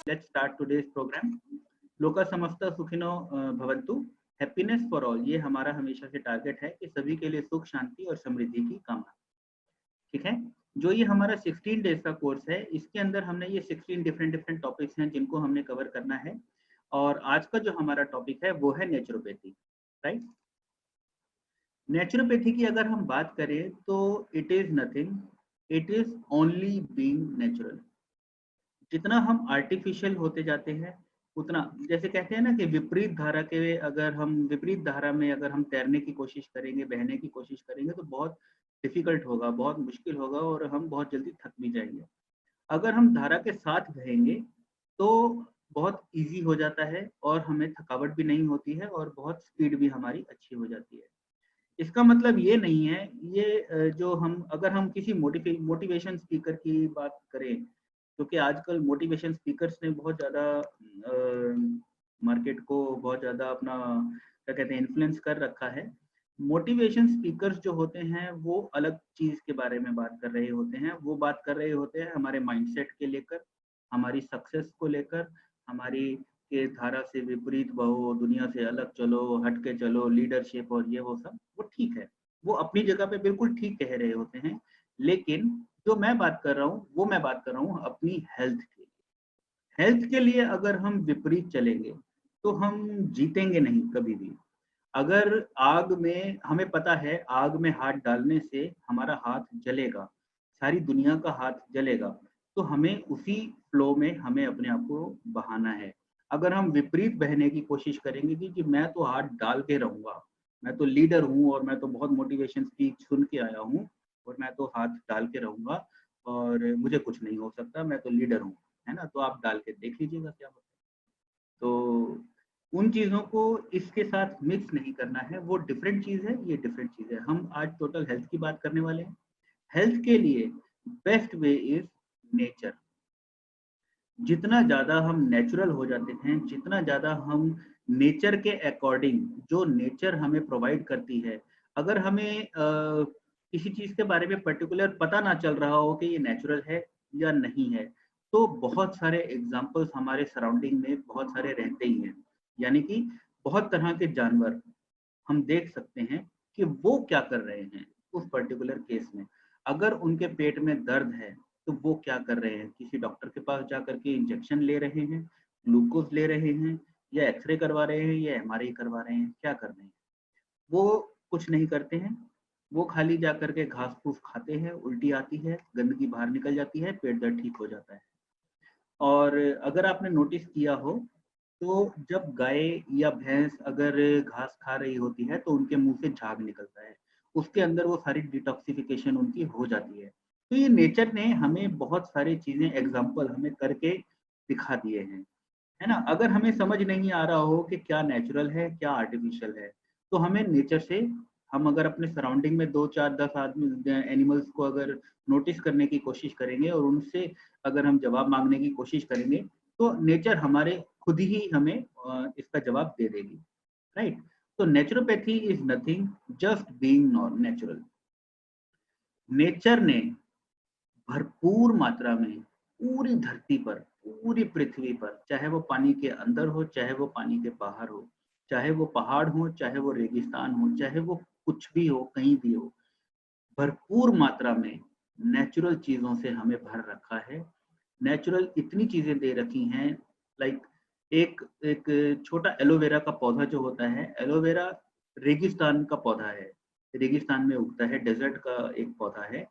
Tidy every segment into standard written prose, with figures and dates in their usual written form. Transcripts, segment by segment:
Let's start today's program. लोका समस्ता सुखिनो भवन्तु. हैप्पीनेस फॉर ऑल, ये हमारा हमेशा से टारगेट है कि सभी के लिए सुख, शांति और समृद्धि की कामना. ठीक है. जो ये हमारा 16 डेज का कोर्स है, इसके अंदर हमने ये 16 डिफरेंट टॉपिक्स हैं जिनको हमने कवर करना है. और आज का जो हमारा टॉपिक है वो है नेचुरोपैथी. राइट. नेचुरोपैथी की अगर हम बात करें तो it is nothing, it is only being natural. जितना हम आर्टिफिशियल होते जाते हैं उतना, जैसे कहते हैं ना कि विपरीत धारा के, अगर हम विपरीत धारा में अगर हम तैरने की कोशिश करेंगे, बहने की कोशिश करेंगे तो बहुत डिफिकल्ट होगा, बहुत मुश्किल होगा और हम बहुत जल्दी थक भी जाएंगे. अगर हम धारा के साथ बहेंगे तो बहुत इजी हो जाता है और हमें थकावट भी नहीं होती है और बहुत स्पीड भी हमारी अच्छी हो जाती है. इसका मतलब ये नहीं है, ये जो हम, अगर हम किसी मोटिवेशन स्पीकर की बात करें, क्योंकि आजकल मोटिवेशन स्पीकर्स ने बहुत ज़्यादा मार्केट को बहुत ज़्यादा अपना क्या कहते हैं इन्फ्लुएंस कर रखा है. मोटिवेशन स्पीकर्स जो होते हैं वो अलग चीज़ के बारे में बात कर रहे होते हैं. वो बात कर रहे होते हैं हमारे माइंडसेट के लेकर, हमारी सक्सेस को लेकर, हमारी के धारा से विपरीत बहो, दुनिया से अलग चलो, हट के चलो, लीडरशिप और ये वो सब, वो ठीक है, वो अपनी जगह पे बिल्कुल ठीक कह रहे होते हैं. लेकिन जो मैं बात कर रहा हूँ वो मैं बात कर रहा हूँ अपनी हेल्थ के लिए. हेल्थ के लिए अगर हम विपरीत चलेंगे तो हम जीतेंगे नहीं कभी भी. अगर आग में, हमें पता है आग में हाथ डालने से हमारा हाथ जलेगा, सारी दुनिया का हाथ जलेगा, तो हमें उसी फ्लो में हमें अपने आप को बहाना है. अगर हम विपरीत बहने की कोशिश करेंगे कि मैं तो हाथ डाल के रहूंगा, मैं तो लीडर हूँ और मैं तो बहुत मोटिवेशन स्पीच सुन के आया हूँ और मैं तो हाथ डाल के रहूंगा और मुझे कुछ नहीं हो सकता, मैं तो लीडर हूँ, है ना, तो आप डाल के देख लीजिएगा क्या होता है. तो उन चीज़ों को इसके साथ मिक्स नहीं करना है, वो डिफरेंट चीज़ है, ये डिफरेंट चीज़ है. हम आज टोटल हेल्थ की बात करने वाले हैं. हेल्थ के लिए बेस्ट वे इज नेचर. जितना ज़्यादा हम नेचुरल हो जाते हैं, जितना ज़्यादा हम नेचर के अकॉर्डिंग, जो नेचर हमें प्रोवाइड करती है, अगर हमें किसी चीज़ के बारे में पर्टिकुलर पता ना चल रहा हो कि ये नेचुरल है या नहीं है, तो बहुत सारे एग्जाम्पल्स हमारे सराउंडिंग में बहुत सारे रहते ही हैं. यानी कि बहुत तरह के जानवर हम देख सकते हैं कि वो क्या कर रहे हैं उस पर्टिकुलर केस में. अगर उनके पेट में दर्द है तो वो क्या कर रहे हैं, किसी डॉक्टर के पास जाकर के इंजेक्शन ले रहे हैं, ग्लूकोज ले रहे हैं, या एक्सरे करवा रहे हैं, या एमआरआई करवा रहे हैं, क्या कर रहे हैं. वो कुछ नहीं करते हैं, वो खाली जाकर के घास फूस खाते हैं, उल्टी आती है, गंदगी बाहर निकल जाती है, पेट दर्द ठीक हो जाता है. और अगर आपने नोटिस किया हो तो जब गाय या भैंस अगर घास खा रही होती है तो उनके मुंह से झाग निकलता है, उसके अंदर वो सारी डिटॉक्सिफिकेशन उनकी हो जाती है. तो ये नेचर ने हमें बहुत सारी चीजें एग्जाम्पल हमें करके दिखा दिए हैं, है ना. अगर हमें समझ नहीं आ रहा हो कि क्या नेचुरल है क्या आर्टिफिशियल है, तो हमें नेचर से, हम अगर अपने सराउंडिंग में 2 4 10 आदमी एनिमल्स को अगर नोटिस करने की कोशिश करेंगे और उनसे अगर हम जवाब मांगने की कोशिश करेंगे तो नेचर हमारे खुद ही हमें इसका जवाब दे देगी. राइट. तो naturopathy is nothing, just being natural. Nature ने भरपूर मात्रा में पूरी धरती पर, पूरी पृथ्वी पर, चाहे वो पानी के अंदर हो, चाहे वो पानी के बाहर हो, चाहे वो पहाड़ हो, चाहे वो रेगिस्तान हो, चाहे वो कुछ भी हो, कहीं भी हो, भरपूर मात्रा में नेचुरल चीजों से हमें भर रखा है. नेचुरल इतनी चीजें दे रखी हैं, लाइक एक एक छोटा एलोवेरा का पौधा जो होता है, एलोवेरा रेगिस्तान का पौधा है, रेगिस्तान में उगता है, डेजर्ट का एक पौधा है.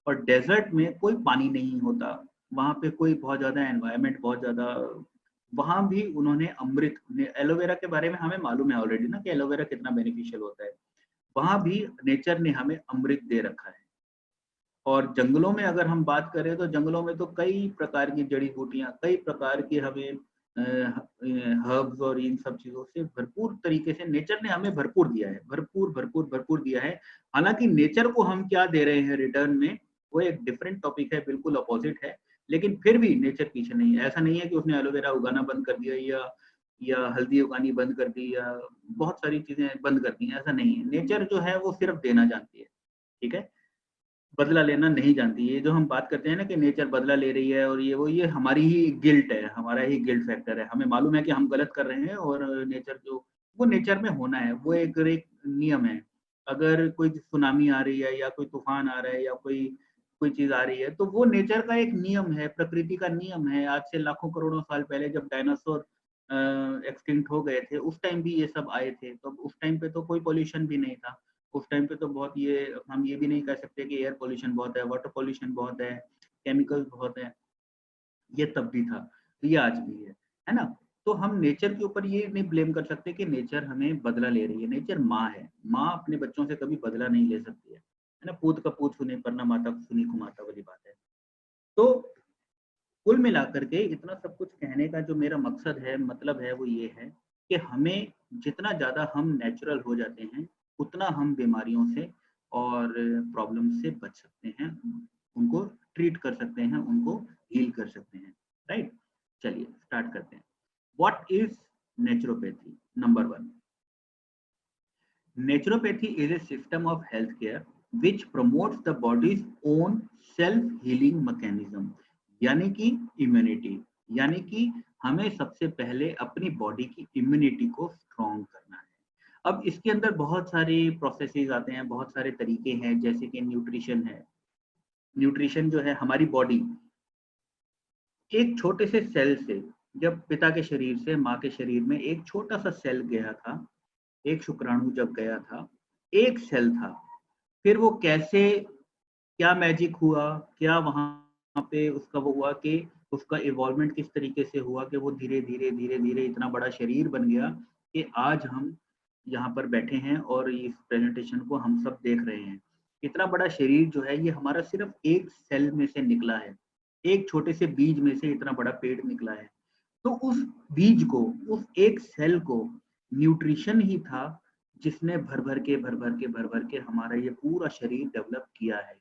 और डेजर्ट में कोई पानी नहीं होता, वहाँ पे कोई बहुत ज़्यादा एनवायरनमेंट, बहुत ज़्यादा, वहाँ भी उन्होंने अमृत, एलोवेरा के बारे में हमें मालूम है ऑलरेडी ना कि एलोवेरा कितना बेनिफिशियल होता है. वहाँ भी नेचर ने हमें अमृत दे रखा है. और जंगलों में अगर हम बात करें तो जंगलों में तो कई प्रकार की जड़ी बूटियां, कई प्रकार की हमें हर्ब्स और इन सब चीजों से भरपूर तरीके से नेचर ने हमें भरपूर दिया है, भरपूर भरपूर भरपूर दिया है. हालांकि नेचर को हम क्या दे रहे हैं रिटर्न में, वो एक डिफरेंट टॉपिक है, बिल्कुल अपोजिट है. लेकिन फिर भी नेचर पीछे नहीं है. ऐसा नहीं है कि उसने एलोवेरा उगाना बंद कर दिया या हल्दी उगानी बंद कर दी या बहुत सारी चीजें बंद कर दी, ऐसा नहीं है. नेचर जो है वो सिर्फ देना जानती है. ठीक है. बदला लेना नहीं जानती। ये जो हम बात करते हैं ना कि नेचर बदला ले रही है और ये हमारी ही गिल्ट है, हमारा ही गिल्ट फैक्टर है। हमें मालूम है कि हम गलत कर रहे हैं और नेचर जो वो नेचर में होना है, वो एक नियम है। अगर कोई सुनामी आ रही है या कोई तूफान आ रहा है या कोई कोई चीज आ रही है, तो वो नेचर का एक नियम है, प्रकृति का नियम है। आज से लाखों करोड़ों साल पहले जब डायनासोर एक्सटिंक्ट हो गए थे, उस टाइम भी ये सब आए थे। तो उस टाइम पे तो कोई पोल्यूशन भी नहीं था। उस टाइम पे तो बहुत ये हम ये भी नहीं कह सकते कि एयर पोल्यूशन बहुत है, वाटर पोल्यूशन बहुत है, केमिकल्स बहुत है। ये तब भी था, तो ये आज भी है ना। तो हम नेचर के ऊपर ये नहीं ब्लेम कर सकते कि नेचर हमें बदला ले रही है। नेचर माँ है, माँ अपने बच्चों से कभी बदला नहीं ले सकती है ना। पूत का पूत सुने पर ना माता सुनी को माता वाली बात है। तो कुल मिलाकर के इतना सब कुछ कहने का जो मेरा मकसद है, मतलब है, वो ये है कि हमें जितना ज़्यादा हम नेचुरल हो जाते हैं, उतना हम बीमारियों से और प्रॉब्लम से बच सकते हैं, उनको ट्रीट कर सकते हैं, उनको हील कर सकते हैं। राइट, चलिए स्टार्ट करते हैं। What is naturopathy? Number 1, naturopathy is a system of healthcare which promotes the body's own self healing mechanism, यानी कि इम्यूनिटी। यानी कि हमें सबसे पहले अपनी बॉडी की इम्यूनिटी को स्ट्रॉन्ग करना है। अब इसके अंदर बहुत सारे प्रोसेसेस आते हैं, बहुत सारे तरीके हैं, जैसे कि न्यूट्रिशन है। न्यूट्रिशन जो है, हमारी बॉडी एक छोटे से सेल से, जब पिता के शरीर से माँ के शरीर में एक छोटा सा सेल गया था, एक शुक्राणु जब गया था, एक सेल था, फिर वो कैसे, क्या मैजिक हुआ, क्या वहां पे उसका वो हुआ कि उसका इवॉल्वमेंट किस तरीके से हुआ कि वो धीरे धीरे धीरे धीरे इतना बड़ा शरीर बन गया कि आज हम यहाँ पर बैठे हैं और इस प्रेजेंटेशन को हम सब देख रहे हैं। इतना बड़ा शरीर जो है, ये हमारा सिर्फ एक सेल में से निकला है। एक छोटे से बीज में से इतना बड़ा पेड़ निकला है। तो उस बीज को, उस एक सेल को न्यूट्रिशन ही था जिसने भर भर के भर भर के भर भर के हमारा ये पूरा शरीर डेवलप किया है।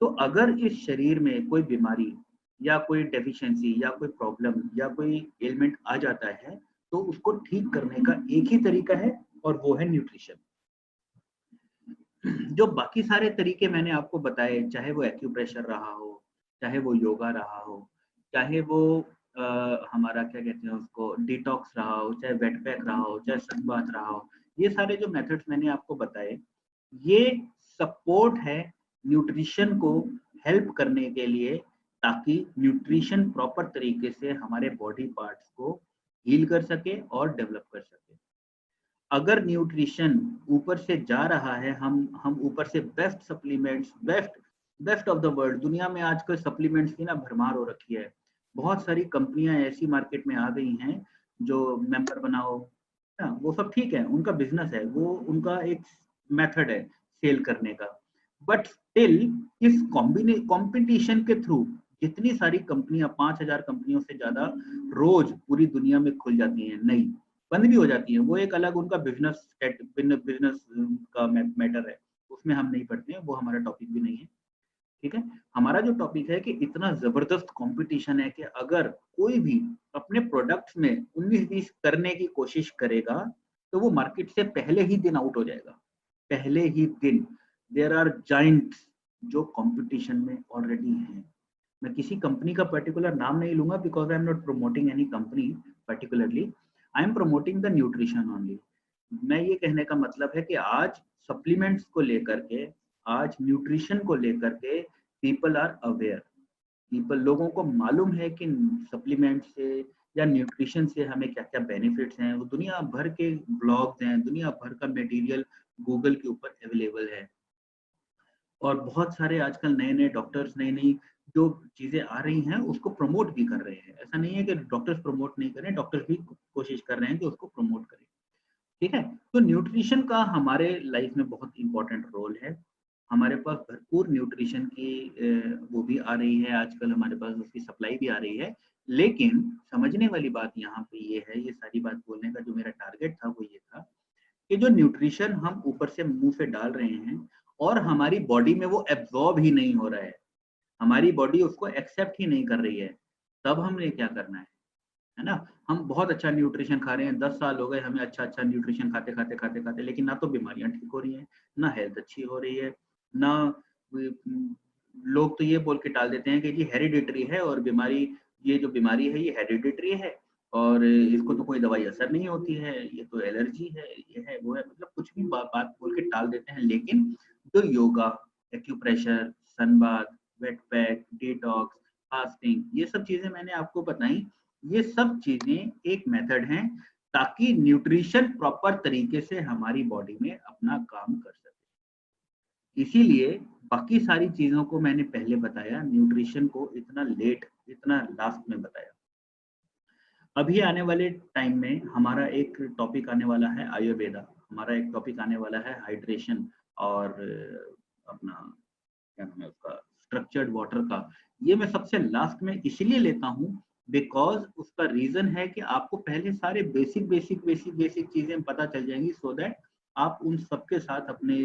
तो अगर इस शरीर में कोई बीमारी या कोई डेफिशिएंसी या कोई प्रॉब्लम या कोई एलिमेंट आ जाता है, तो उसको ठीक करने का एक ही तरीका है और वो है न्यूट्रिशन। जो बाकी सारे तरीके मैंने आपको बताए, चाहे वो एक्यूप्रेशर रहा हो, चाहे वो योगा रहा हो, चाहे वो हमारा क्या कहते हैं उसको डिटॉक्स रहा हो, चाहे वेट पैक रहा हो, चाहे सनबाथ रहा हो, ये सारे जो मेथड्स मैंने आपको बताए, ये सपोर्ट है न्यूट्रिशन को हेल्प करने के लिए, ताकि न्यूट्रिशन प्रॉपर तरीके से हमारे बॉडी पार्ट्स को हील कर सके और डेवलप कर सके। अगर न्यूट्रिशन ऊपर से जा रहा है, हम ऊपर से best supplements, best of the world, दुनिया में आजकल सप्लीमेंट्स की ना भरमार हो रखी है। बहुत सारी कंपनियां ऐसी मार्केट में आ गई हैं जो मेंबर बनाओ ना, वो सब ठीक है, उनका बिजनेस है, वो उनका एक मेथड है सेल करने का। बट स्टिल इस कॉम्पिटिशन के थ्रू जितनी सारी कंपनियां, 5,000 कंपनियों से ज्यादा रोज पूरी दुनिया में खुल जाती हैं, नई बंद भी हो जाती है, वो एक अलग उनका बिजनेस का मैटर है, उसमें हम नहीं पढ़ते हैं, वो हमारा टॉपिक भी नहीं है। ठीक है, हमारा जो टॉपिक है कि इतना जबरदस्त कंपटीशन है कि अगर कोई भी अपने प्रोडक्ट्स में 19-20 करने की कोशिश करेगा, तो वो मार्केट से पहले ही दिन आउट हो जाएगा, पहले ही दिन। देयर आर जाइंट्स जो कंपटीशन में ऑलरेडी हैं। मैं किसी कंपनी का पर्टिकुलर नाम नहीं लूंगा, because I am not promoting any company particularly, I am promoting the nutrition only. मैं ये कहने का मतलब है कि आज सप्लीमेंट्स को लेकर के, आज न्यूट्रिशन को लेकर के पीपल आर अवेयर। पीपल, लोगों को मालूम है कि सप्लीमेंट से या न्यूट्रिशन से हमें क्या क्या बेनिफिट्स हैं। वो दुनिया भर के ब्लॉग्स हैं, दुनिया भर का मटेरियल गूगल के ऊपर अवेलेबल है। और बहुत सारे आजकल नए नए डॉक्टर्स, नई नई जो चीजें आ रही हैं उसको प्रमोट भी कर रहे हैं। ऐसा नहीं है कि डॉक्टर्स प्रमोट नहीं करें, डॉक्टर्स भी कोशिश कर रहे हैं कि उसको प्रमोट करें। ठीक है, तो न्यूट्रिशन का हमारे लाइफ में बहुत इंपॉर्टेंट रोल है। हमारे पास भरपूर न्यूट्रिशन की वो भी आ रही है, आजकल हमारे पास उसकी सप्लाई भी आ रही है। लेकिन समझने वाली बात यहाँ पे ये है, ये सारी बात बोलने का जो मेरा टारगेट था वो ये था कि जो न्यूट्रिशन हम ऊपर से मुंह से डाल रहे हैं और हमारी बॉडी में वो एब्जॉर्ब ही नहीं हो रहा है, हमारी बॉडी उसको एक्सेप्ट ही नहीं कर रही है, तब हमने क्या करना है ना। हम बहुत अच्छा न्यूट्रिशन खा रहे हैं, 10 साल हो गए हमें अच्छा अच्छा न्यूट्रिशन खाते खाते खाते खाते, लेकिन ना तो बीमारियां ठीक हो रही हैं, ना हेल्थ अच्छी हो रही है, ना लोग तो ये बोल के टाल देते हैं कि जी हेरिडिटरी है और बीमारी, ये जो बीमारी है ये हेरिडिटरी है और इसको तो कोई दवाई असर नहीं होती है, ये तो एलर्जी है, ये है वो है, मतलब कुछ भी बात बोल के टाल देते हैं। लेकिन जो yoga, acupressure, sunbath, wet pack, detox, fasting, ये सब चीजें मैंने आपको बताई, ये सब चीजें एक मेथड हैं ताकि न्यूट्रिशन प्रॉपर तरीके से हमारी बॉडी में अपना काम कर सके। इसीलिए बाकी सारी चीजों को मैंने पहले बताया, न्यूट्रिशन को इतना लेट, इतना लास्ट में बताया। अभी आने वाले टाइम में हमारा एक टॉपिक आने वाला है आयुर्वेदा, हमारा एक टॉपिक आने वाला है हाइड्रेशन और अपना क्या नाम है उसका, स्ट्रक्चर्ड वाटर का। ये मैं सबसे लास्ट में इसलिए लेता हूँ बिकॉज उसका रीजन है कि आपको पहले सारे बेसिक चीजें पता चल जाएंगी, सो दैट आप उन सबके साथ अपने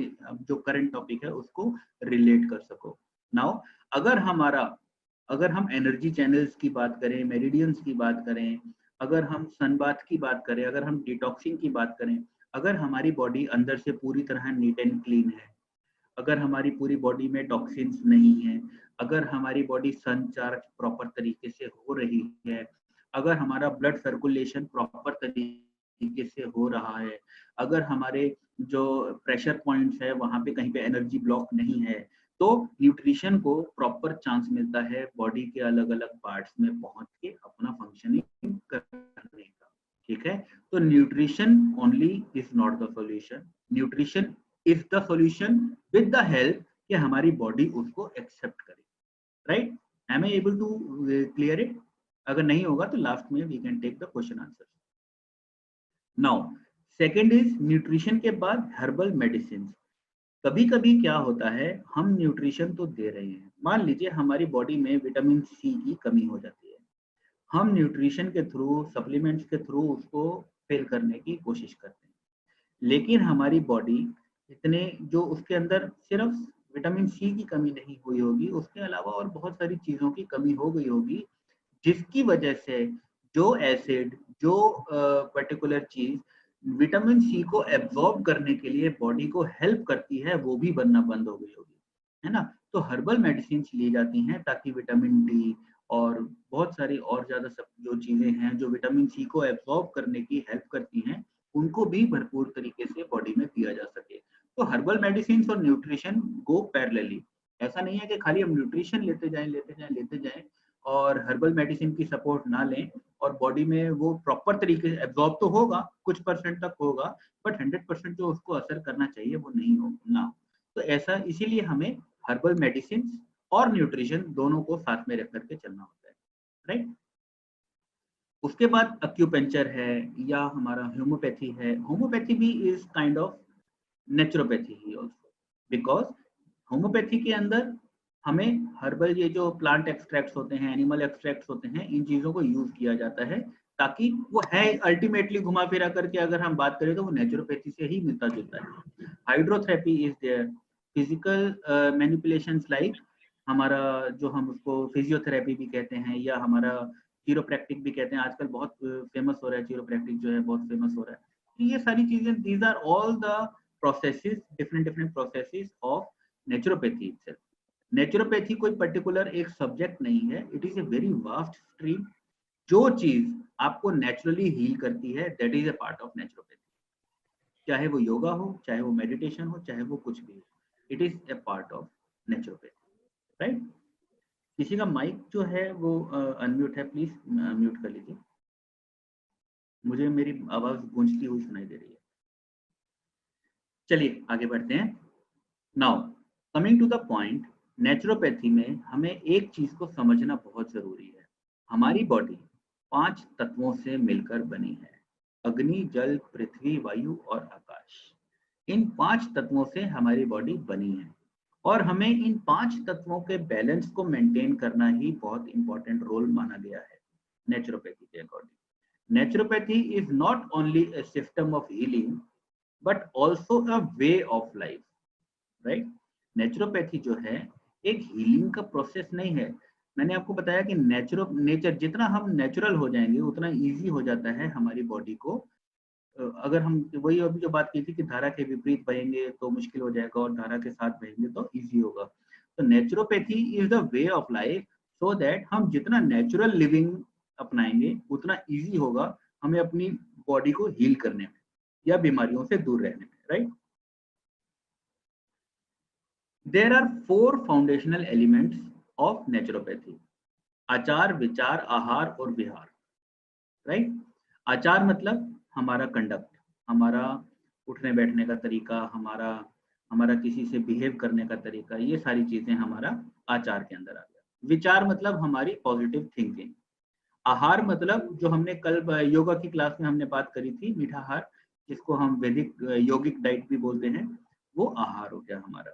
जो करंट टॉपिक है उसको रिलेट कर सको। नाउ अगर हम एनर्जी चैनल्स की बात करें, मेरिडियंस की बात करें, अगर हम सनबाथ की बात करें, अगर हम डिटॉक्सिंग की बात करें, अगर हमारी बॉडी अंदर से पूरी तरह नीट एंड क्लीन है, अगर हमारी पूरी बॉडी में टॉक्सिन्स नहीं है, अगर हमारी बॉडी सन चार्ज प्रॉपर तरीके से हो रही है, अगर हमारा ब्लड सर्कुलेशन प्रॉपर तरीके से हो रहा है, अगर हमारे जो प्रेशर पॉइंट्स है वहां पे कहीं पे एनर्जी ब्लॉक नहीं है, तो न्यूट्रिशन को प्रॉपर चांस मिलता है बॉडी के अलग अलग पार्ट्स में पहुंच के अपना फंक्शनिंग करने का। ठीक है, तो nutrition only is not the solution, nutrition is the solution with the help कि हमारी बॉडी उसको एक्सेप्ट करे। Right, am I able to clear it? अगर नहीं होगा तो लास्ट में we can take the question answer. Now second is nutrition के बाद हर्बल मेडिसिन। कभी कभी क्या होता है, हम न्यूट्रिशन तो दे रहे हैं, मान लीजिए हमारी बॉडी में विटामिन सी की कमी हो जाती है, हम न्यूट्रिशन के थ्रू, सप्लीमेंट्स के थ्रू उसको फिल करने की कोशिश करते हैं, लेकिन हमारी बॉडी इतने जो उसके अंदर सिर्फ विटामिन सी की कमी नहीं हुई होगी, उसके अलावा और बहुत सारी चीजों की कमी हो गई होगी, जिसकी वजह से जो एसिड, जो पर्टिकुलर चीज विटामिन सी को एब्जॉर्ब करने के लिए बॉडी को हेल्प करती है, वो भी बनना बंद हो गई होगी, है ना। तो हर्बल मेडिसिन ली जाती हैं ताकि विटामिन डी और बहुत सारी और ज्यादा सब जो चीजें हैं जो विटामिन सी को एब्जॉर्ब करने की हेल्प करती हैं, उनको भी भरपूर तरीके से बॉडी में दिया जा सके। तो हर्बल मेडिसिन और न्यूट्रिशन गो पैरेलली। ऐसा नहीं है कि खाली हम न्यूट्रिशन लेते जाएं और हर्बल मेडिसिन की सपोर्ट ना लें और बॉडी में वो प्रॉपर तरीके से एब्जॉर्ब तो होगा, कुछ परसेंट तक होगा, बट 100% जो उसको असर करना चाहिए वो नहीं होगा ना। तो ऐसा इसीलिए हमें हर्बल मेडिसिन और न्यूट्रिशन दोनों को साथ में रख करके चलना होता है। राइट, उसके बाद एक्यूपेंचर है या हमारा होम्योपैथी है। होम्योपैथी भी is kind of naturopathy he also, because homeopathy के अंदर हमें हर्बल ये जो प्लांट एक्सट्रैक्ट्स होते हैं, एनिमल एक्सट्रैक्ट्स होते हैं, इन चीजों को यूज किया जाता है ताकि वो है अल्टीमेटली घुमा फिरा करके अगर हम बात करें तो वो नेचुरोपैथी से ही मिलता जुलता है। Hydrotherapy is there, physical manipulations like हमारा जो हम उसको फिजियोथेरेपी भी कहते हैं या हमारा चिरोप्रैक्टिक भी कहते हैं, आजकल बहुत फेमस हो रहा है, चिरोप्रैक्टिक जो है बहुत फेमस हो रहा है। तो ये सारी चीजें, these are all the processes, different processes of naturopathy itself. Naturopathy कोई पर्टिकुलर एक सब्जेक्ट नहीं है, it is a very vast stream. जो चीज आपको नेचुरली हील करती है that is a part of naturopathy, चाहे वो योगा हो, चाहे वो मेडिटेशन हो, चाहे वो कुछ भी हो, it is a part of naturopathy. Right, किसी का माइक जो है वो अनम्यूट है, प्लीज म्यूट कर लीजिए, मुझे मेरी आवाज गूंजती हुई सुनाई दे रही है। चलिए आगे बढ़ते हैं। Now coming to the point, naturopathy में हमें एक चीज को समझना बहुत जरूरी है। हमारी बॉडी 5 तत्वों से मिलकर बनी है, अग्नि, जल, पृथ्वी, वायु और आकाश। इन 5 तत्वों से हमारी बॉडी बनी है और हमें इन 5 तत्वों के बैलेंस को मेंटेन करना ही बहुत इंपॉर्टेंट रोल माना गया है नेचुरोपैथी के according. Naturopathy is not only a system of healing but also a way of life, right. Naturopathy जो है एक हीलिंग का प्रोसेस नहीं है। मैंने आपको बताया कि नेचर जितना हम नेचुरल हो जाएंगे उतना इजी हो जाता है हमारी बॉडी को। अगर हम वही अभी जो बात की थी कि धारा के विपरीत बहेंगे तो मुश्किल हो जाएगा और धारा के साथ बहेंगे तो इजी होगा। तो naturopathy is the way of life, so that हम जितना नेचुरल लिविंग अपनाएंगे उतना इजी होगा हमें अपनी बॉडी को हील करने में या बीमारियों से दूर रहने में, right. There are 4 foundational elements of naturopathy: आचार, विचार, आहार और विहार, राइट। आचार मतलब हमारा कंडक्ट, हमारा उठने बैठने का तरीका, हमारा हमारा किसी से बिहेव करने का तरीका, ये सारी चीजें हमारा आचार के अंदर आ गया। विचार मतलब हमारी पॉजिटिव थिंकिंग। आहार मतलब जो हमने कल योगा की क्लास में हमने बात करी थी, मीठाहार, जिसको हम वैदिक योगिक डाइट भी बोलते हैं, वो आहार हो गया हमारा।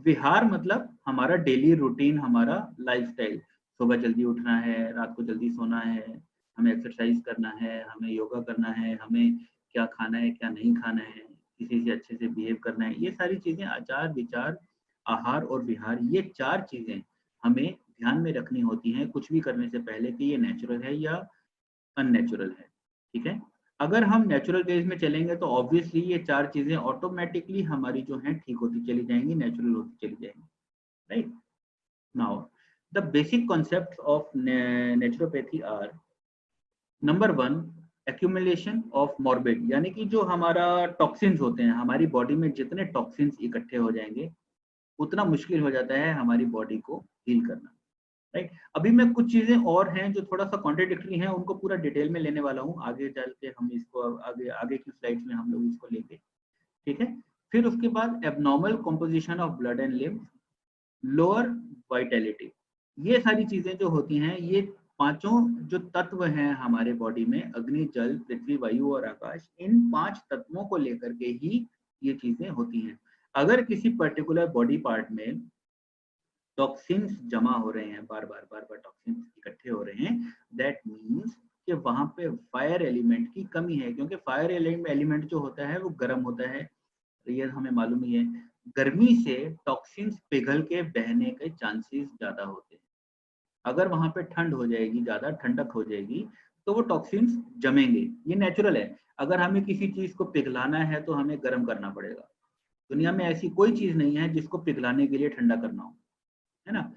विहार मतलब हमारा डेली रूटीन, हमारा लाइफस्टाइल, सुबह जल्दी उठना है, रात को जल्दी सोना है, हमें एक्सरसाइज करना है, हमें योगा करना है, हमें क्या खाना है क्या नहीं खाना है, किसी से अच्छे से बिहेव करना है, ये सारी चीजें आचार, विचार, आहार और विहार, ये 4 चीजें हमें ध्यान में रखनी होती हैं कुछ भी करने से पहले कि ये नेचुरल है या अननेचुरल है, ठीक है। अगर हम नेचुरल वेज में चलेंगे तो ऑब्वियसली ये 4 चीजें ऑटोमेटिकली हमारी जो हैं ठीक होती चली जाएंगी, नेचुरल होती चली जाएंगी, right. Now the basic concept of naturopathy are: number 1, accumulation of morbid, यानी कि जो हमारा टॉक्सिन्स होते हैं, हमारी बॉडी में जितने टॉक्सिन्स इकट्ठे हो जाएंगे उतना मुश्किल हो जाता है हमारी बॉडी को हील करना, राइट। अभी मैं कुछ चीजें और हैं जो थोड़ा सा कॉन्ट्रडिक्टरी हैं, उनको पूरा डिटेल में लेने वाला हूँ, आगे चल के हम इसको आगे आगे की स्लाइड्स में हम लोग इसको लेंगे, ठीक है। फिर उसके बाद abnormal composition of blood and lymph, lower vitality, ये सारी चीजें जो होती हैं, ये पांचों जो तत्व हैं हमारे बॉडी में, अग्नि, जल, पृथ्वी, वायु और आकाश, इन 5 तत्वों को लेकर के ही ये चीजें होती हैं। अगर किसी पर्टिकुलर बॉडी पार्ट में टॉक्सिन्स जमा हो रहे हैं, बार बार टॉक्सिन्स इकट्ठे हो रहे हैं, दैट मीन्स कि वहां पे फायर एलिमेंट की कमी है, क्योंकि फायर एलिमेंट जो होता है वो गर्म होता है, ये हमें मालूम ही है। गर्मी से टॉक्सिन्स पिघल के बहने के चांसेस ज्यादा होते हैं। अगर वहां पे ठंड हो जाएगी, ज्यादा ठंडक हो जाएगी, तो वो टॉक्सिन्स जमेंगे, ये नेचुरल है। अगर हमें किसी चीज को पिघलाना है तो हमें गर्म करना पड़ेगा। दुनिया में ऐसी कोई चीज नहीं है जिसको पिघलाने के लिए ठंडा करना हो, है ना।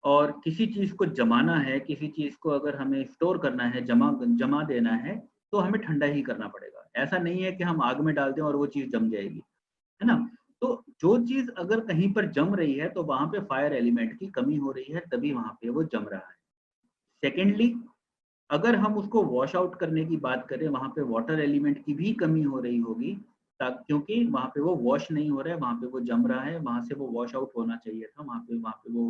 और किसी चीज को जमाना है, किसी चीज को अगर हमें स्टोर करना है, जमा देना है, तो हमें ठंडा ही करना पड़ेगा। ऐसा नहीं है कि हम आग में डाल दें और वो चीज जम जाएगी, है ना। तो जो चीज अगर कहीं पर जम रही है तो वहां पे फायर एलिमेंट की कमी हो रही है, तभी वहां पे वो जम रहा है। सेकेंडली, अगर हम उसको वॉश आउट करने की बात करें, वहां पे वाटर एलिमेंट की भी कमी हो रही होगी, क्योंकि वहां पे वो वॉश नहीं हो रहा है, वहां पे वो जम रहा है, वहां से वो वॉश आउट होना चाहिए था, वहां पे वो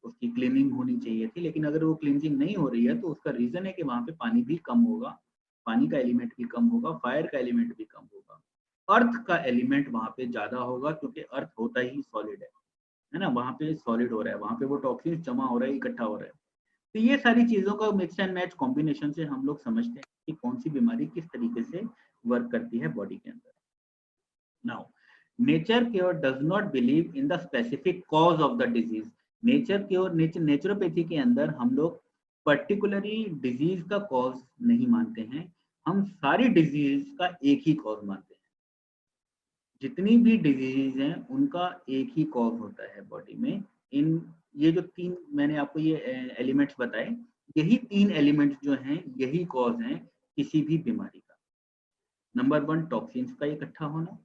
उसकी क्लीनिंग होनी चाहिए थी। लेकिन अगर वो क्लींजिंग नहीं हो रही है तो उसका रीजन है कि वहां पे पानी भी कम होगा, पानी का एलिमेंट भी कम होगा, फायर का एलिमेंट भी कम होगा, अर्थ का एलिमेंट वहां पे ज्यादा होगा, क्योंकि अर्थ होता ही सॉलिड है ना। वहां पे सॉलिड हो रहा है, वहां पे वो टॉक्सिन्स जमा हो रहा है, इकट्ठा हो रहा है। तो ये सारी चीजों का मिक्स एंड मैच कॉम्बिनेशन से हम लोग समझते हैं कि कौन सी बीमारी किस तरीके से वर्क करती है बॉडी के अंदर। Now, nature cure does not believe in the specific cause of the disease. Naturopathy के अंदर हम लोग पर्टिकुलरली डिजीज का कॉज नहीं मानते हैं, हम सारी डिजीज का एक ही कॉज मानते हैं। जितनी भी डिजीज हैं उनका एक ही कॉज होता है बॉडी में। इन ये जो 3 मैंने आपको ये एलिमेंट्स बताए, यही 3 एलिमेंट्स जो हैं यही कॉज हैं किसी भी बीमारी का। नंबर 1, टॉक्सिन्स का इकट्ठा होना।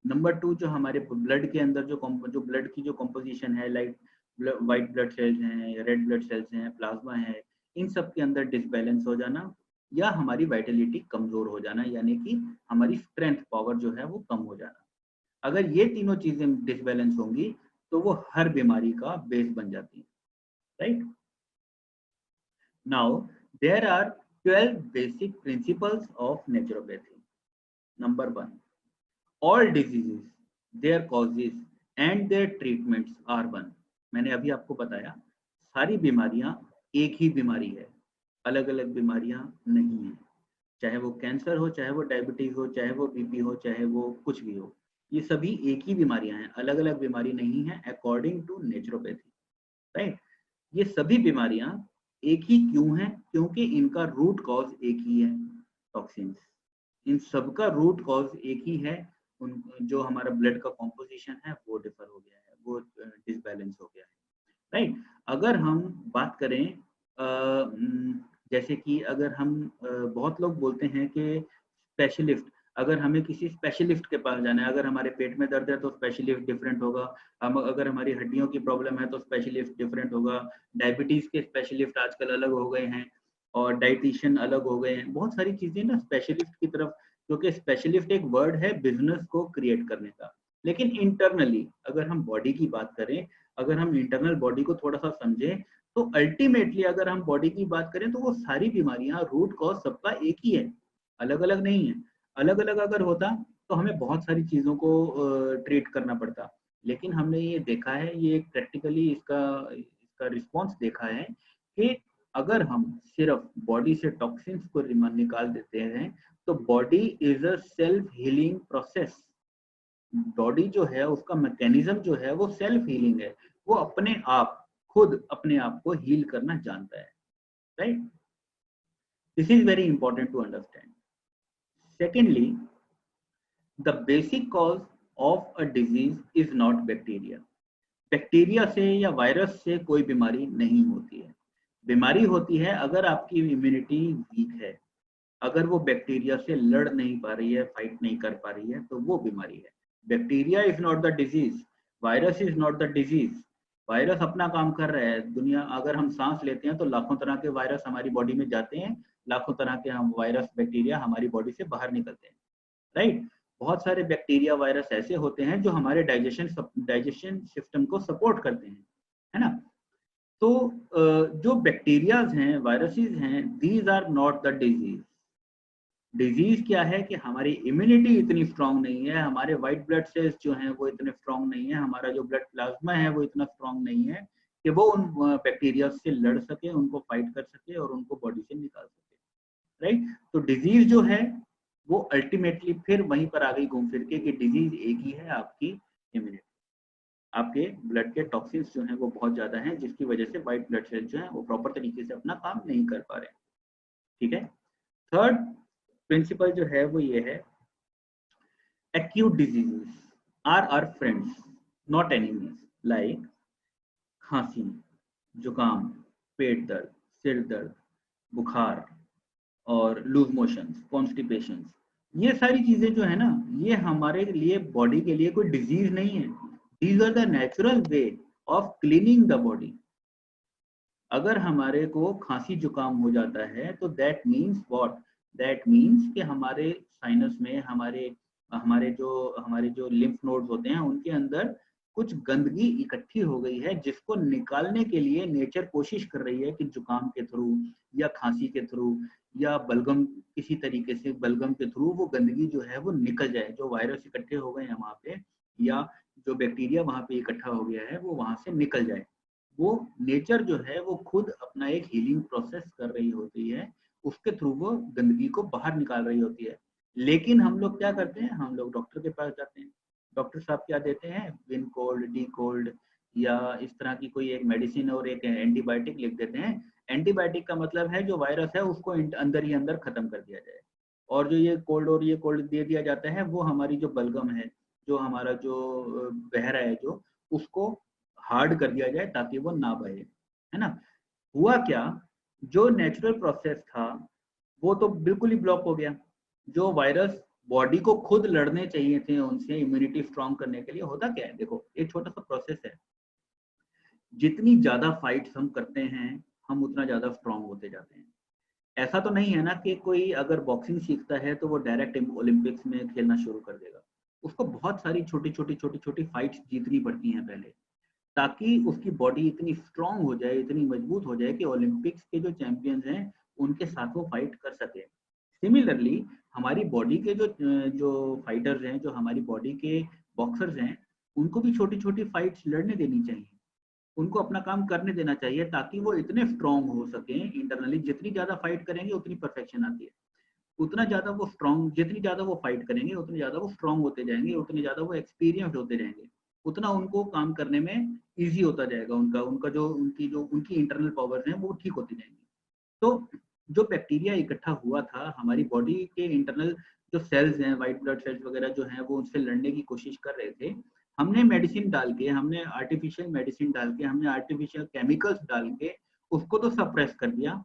नंबर 2, जो हमारे ब्लड के अंदर जो ब्लड की जो कंपोजिशन है, लाइक व्हाइट ब्लड सेल्स हैं, रेड ब्लड सेल्स हैं, प्लाज्मा है, इन सब के अंदर डिसबैलेंस हो जाना या हमारी वाइटलिटी कमजोर हो जाना, यानी कि हमारी स्ट्रेंथ पावर जो है वो कम हो जाना। अगर ये तीनों चीजें डिसबैलेंस होंगी तो वो हर बीमारी का बेस बन जाती है, right. Now there are 12 basic principles of naturopathy. Number 1, all diseases, their causes and their treatments are one। मैंने अभी आपको बताया सारी बीमारियां एक ही बीमारी है, अलग अलग बीमारियां नहीं है। चाहे वो कैंसर हो, चाहे वो डायबिटीज हो, चाहे वो बीपी हो, चाहे वो कुछ भी हो, ये सभी एक ही बीमारियां हैं, अलग अलग बीमारी नहीं है अकॉर्डिंग टू नेचुरोपैथी, राइट। ये सभी बीमारियां एक ही क्यों हैं? क्योंकि इनका रूट कॉज एक ही है, टॉक्सिन्स। इन सबका रूट कॉज एक ही है। उन जो हमारा ब्लड का कॉम्पोजिशन है वो डिफर हो गया है, वो डिसबैलेंस इम्बैलेंस हो गया है, राइट। अगर हम बात करें जैसे कि अगर हम बहुत लोग बोलते हैं कि स्पेशलिस्ट, अगर हमें किसी स्पेशलिस्ट के पास जाना है, अगर हमारे पेट में दर्द है तो स्पेशलिस्ट डिफरेंट होगा, हम अगर हमारी हड्डियों की प्रॉब्लम है तो स्पेशलिस्ट डिफरेंट होगा, डायबिटीज के स्पेशलिस्ट आजकल अलग हो गए हैं और डाइटिशियन अलग हो गए हैं, बहुत सारी चीजें ना स्पेशलिस्ट की तरफ, क्योंकि स्पेशलिस्ट एक वर्ड है बिजनेस को क्रिएट करने का। लेकिन इंटरनली अगर हम बॉडी की बात करें, अगर हम इंटरनल बॉडी को थोड़ा सा समझें, तो अल्टीमेटली अगर हम बॉडी की बात करें तो वो सारी बीमारियां रूट कॉज सबका एक ही है, अलग अलग नहीं है। अलग अलग अगर होता तो हमें बहुत सारी चीजों को ट्रीट करना पड़ता, लेकिन हमने ये देखा है, ये प्रैक्टिकली इसका इसका रिस्पॉन्स देखा है कि अगर हम सिर्फ बॉडी से टॉक्सिन्स को निकाल देते हैं तो body is a self healing process. Body जो है उसका मैकेनिज्म जो है वो सेल्फ हीलिंग है, वो अपने आप खुद अपने आप को हील करना जानता है, right. This is very important to understand. Secondly, the basic cause of a disease is not bacteria. Bacteria से या वायरस से कोई बीमारी नहीं होती है। बीमारी होती है अगर आपकी इम्यूनिटी वीक है, अगर वो बैक्टीरिया से लड़ नहीं पा रही है, फाइट नहीं कर पा रही है, तो वो बीमारी है। Bacteria is not the disease, virus is not the disease. Virus अपना काम कर रहा है। दुनिया, अगर हम सांस लेते हैं तो लाखों तरह के वायरस हमारी बॉडी में जाते हैं, लाखों तरह के हम वायरस बैक्टीरिया हमारी बॉडी से बाहर निकलते हैं, राइट। बहुत सारे बैक्टीरिया वायरस ऐसे होते हैं जो हमारे डाइजेशन सिस्टम को सपोर्ट करते हैं, है ना। तो जो बैक्टीरियाज हैं, वायरसेस हैं, these are not the disease. Disease क्या है कि हमारी इम्यूनिटी इतनी स्ट्रांग नहीं है, हमारे व्हाइट ब्लड सेल्स जो हैं वो इतने स्ट्रांग नहीं है, हमारा जो ब्लड प्लाज्मा है वो इतना स्ट्रांग नहीं है कि वो उन बैक्टीरिया से लड़ सके, उनको फाइट कर सके और उनको बॉडी से निकाल सके, राइट। तो डिजीज जो है वो अल्टीमेटली फिर वहीं पर आ गई घूम फिर के कि डिजीज एक ही है, आपकी इम्यूनिटी। आपके ब्लड के टॉक्सिन्स जो हैं वो बहुत ज्यादा हैं, जिसकी वजह से व्हाइट ब्लड सेल्स जो हैं वो प्रॉपर तरीके से अपना काम नहीं कर पा रहे, ठीक है। थर्ड प्रिंसिपल जो है वो ये है, acute diseases are our friends not enemies, like खांसी, जुकाम, पेट दर्द, सिर दर्द, बुखार और लूज मोशंस, कॉन्स्टिपेशंस, ये सारी चीजें जो है ना, ये हमारे लिए बॉडी के लिए कोई डिजीज नहीं है। These are the natural way of cleaning the body. अगर हमारे को खांसी जुकाम हो जाता है तो that means what, that means कि हमारे साइनस में, हमारे जो लिम्फ नोड्स होते हैं उनके अंदर कुछ गंदगी इकट्ठी हो गई है, जिसको निकालने के लिए नेचर कोशिश कर रही है कि जुकाम के थ्रू या खांसी के थ्रू या बलगम, किसी तरीके से बलगम के थ्रू वो गंदगी जो है वो निकल जाए, जो वायरस इकट्ठे हो गए हैं वहां पे या जो बैक्टीरिया वहां पे इकट्ठा हो गया है वो वहां से निकल जाए। वो नेचर जो है वो खुद अपना एक हीलिंग प्रोसेस कर रही होती है, उसके थ्रू वो गंदगी को बाहर निकाल रही होती है। लेकिन हम लोग क्या करते हैं, हम लोग डॉक्टर के पास जाते हैं, डॉक्टर साहब क्या देते हैं, विन कोल्ड, डी कोल्ड या इस तरह की कोई एक मेडिसिन और एक एंटीबायोटिक लिख देते हैं। एंटीबायोटिक का मतलब है जो वायरस है उसको अंदर ही अंदर खत्म कर दिया जाए, और जो ये कोल्ड और ये कोल्ड दे दिया जाता है वो हमारी जो बलगम है, जो हमारा जो बह रहा है जो, उसको हार्ड कर दिया जाए ताकि वो ना बहे, है ना। हुआ क्या, जो नेचुरल प्रोसेस था वो तो बिल्कुल ही ब्लॉक हो गया। जो वायरस बॉडी को खुद लड़ने चाहिए थे उनसे इम्यूनिटी स्ट्रांग करने के लिए, होता क्या है, देखो एक छोटा सा प्रोसेस है, जितनी ज्यादा फाइट्स हम करते हैं हम उतना ज्यादा स्ट्रांग होते जाते हैं। ऐसा तो नहीं है ना कि कोई अगर बॉक्सिंग सीखता है तो वो डायरेक्ट ओलंपिक्स में खेलना शुरू कर देगा। उसको बहुत सारी छोटी छोटी फाइट्स जीतनी पड़ती हैं पहले, ताकि उसकी बॉडी इतनी स्ट्रांग हो जाए, इतनी मजबूत हो जाए कि ओलंपिक्स के जो चैंपियंस हैं उनके साथ वो फाइट कर सके। सिमिलरली हमारी बॉडी के जो फाइटर्स हैं, जो हमारी बॉडी के बॉक्सर्स हैं, उनको भी छोटी छोटी फाइट्स लड़ने देनी चाहिए, उनको अपना काम करने देना चाहिए ताकि वो इतने स्ट्रांग हो सके इंटरनली। जितनी ज्यादा फाइट करेंगे उतनी परफेक्शन आती है, उतना ज्यादा वो स्ट्रांग, जितनी ज्यादा वो फाइट करेंगे उतनी ज्यादा वो स्ट्रांग होते जाएंगे, उतनी ज्यादा वो एक्सपीरियंस होते जाएंगे, उतना उनको काम करने में इजी होता जाएगा, उनका उनका जो उनकी इंटरनल पावर्स हैं वो ठीक होती जाएंगी। तो जो बैक्टीरिया इकट्ठा हुआ था हमारी बॉडी के इंटरनल जो सेल्स हैं, व्हाइट ब्लड सेल्स वगैरह जो हैं, वो उनसे लड़ने की कोशिश कर रहे थे, हमने मेडिसिन डाल के, हमने आर्टिफिशियल मेडिसिन डाल के, हमने आर्टिफिशियल केमिकल्स डाल के उसको तो सप्रेस कर दिया।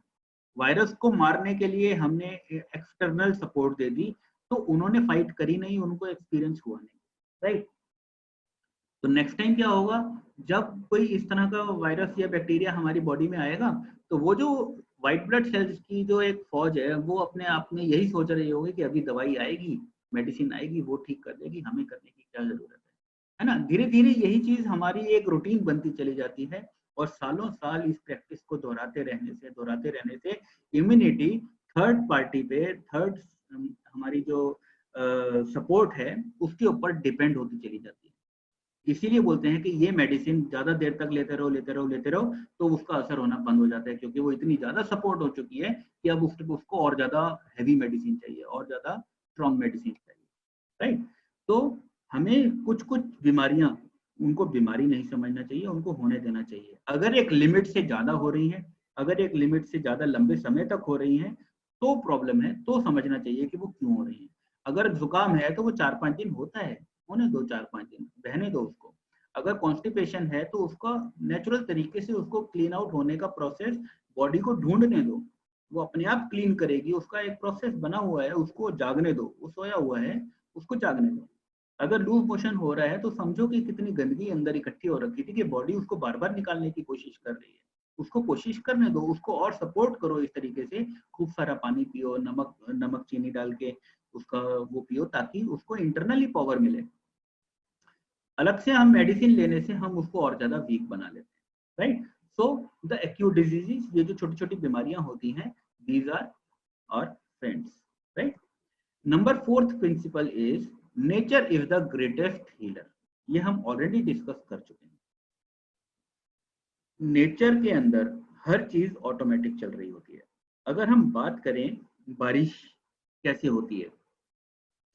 वायरस को मारने के लिए हमने एक्सटर्नल सपोर्ट दे दी, तो उन्होंने फाइट करी नहीं, उनको एक्सपीरियंस हुआ नहीं, राइट। तो नेक्स्ट टाइम क्या होगा, जब कोई इस तरह का वायरस या बैक्टीरिया हमारी बॉडी में आएगा, तो वो जो व्हाइट ब्लड सेल्स की जो एक फौज है, वो अपने आप में यही सोच रही होगी कि अभी दवाई आएगी, मेडिसिन आएगी, वो ठीक कर देगी, हमें करने की क्या जरूरत है ना। धीरे धीरे यही चीज हमारी एक रूटीन बनती चली जाती है, और सालों साल इस प्रैक्टिस को दोहराते रहने से इम्यूनिटी थर्ड पार्टी पे, थर्ड हमारी जो सपोर्ट है उसके ऊपर डिपेंड होती चली जाती है। इसीलिए बोलते हैं कि ये मेडिसिन ज्यादा देर तक लेते रहो तो उसका असर होना बंद हो जाता है, क्योंकि वो इतनी ज्यादा सपोर्ट हो चुकी है कि अब उसको और ज्यादा हैवी मेडिसिन चाहिए, और ज्यादा स्ट्रॉन्ग मेडिसिन चाहिए, राइट। तो हमें कुछ कुछ बीमारियां, उनको बीमारी नहीं समझना चाहिए, उनको होने देना चाहिए। अगर एक लिमिट से ज्यादा हो रही है, अगर एक लिमिट से ज्यादा लंबे समय तक हो रही है, तो प्रॉब्लम है, तो समझना चाहिए कि वो क्यों हो रही है। अगर जुकाम है तो वो 4-5 दिन होता है, होने दो 4-5 दिन, बहने दो उसको। अगर कॉन्स्टिपेशन है तो उसका नेचुरल तरीके से उसको क्लीन आउट होने का प्रोसेस बॉडी को ढूंढने दो, वो अपने आप क्लीन करेगी, उसका एक प्रोसेस बना हुआ है, उसको जागने दो, वो सोया हुआ है, उसको जागने दो। अगर लूज मोशन हो रहा है तो समझो कि कितनी गंदगी अंदर इकट्ठी हो रखी थी कि बॉडी उसको बार बार निकालने की कोशिश कर रही है, उसको कोशिश करने दो, उसको और सपोर्ट करो इस तरीके से, खूब सारा पानी पियो, नमक नमक चीनी डाल के उसका वो पियो, ताकि उसको इंटरनली पावर मिले। अलग से हम मेडिसिन लेने से हम उसको और ज्यादा वीक बना लेते हैं, right. So the acute diseases, ये जो छोटी छोटी बीमारियां होती हैं, these are our friends, right. Number 4th principle is nature is the greatest healer. ये हम ऑलरेडी डिस्कस कर चुके हैं। नेचर के अंदर हर चीज ऑटोमेटिक चल रही होती है। अगर हम बात करें बारिश कैसे होती है,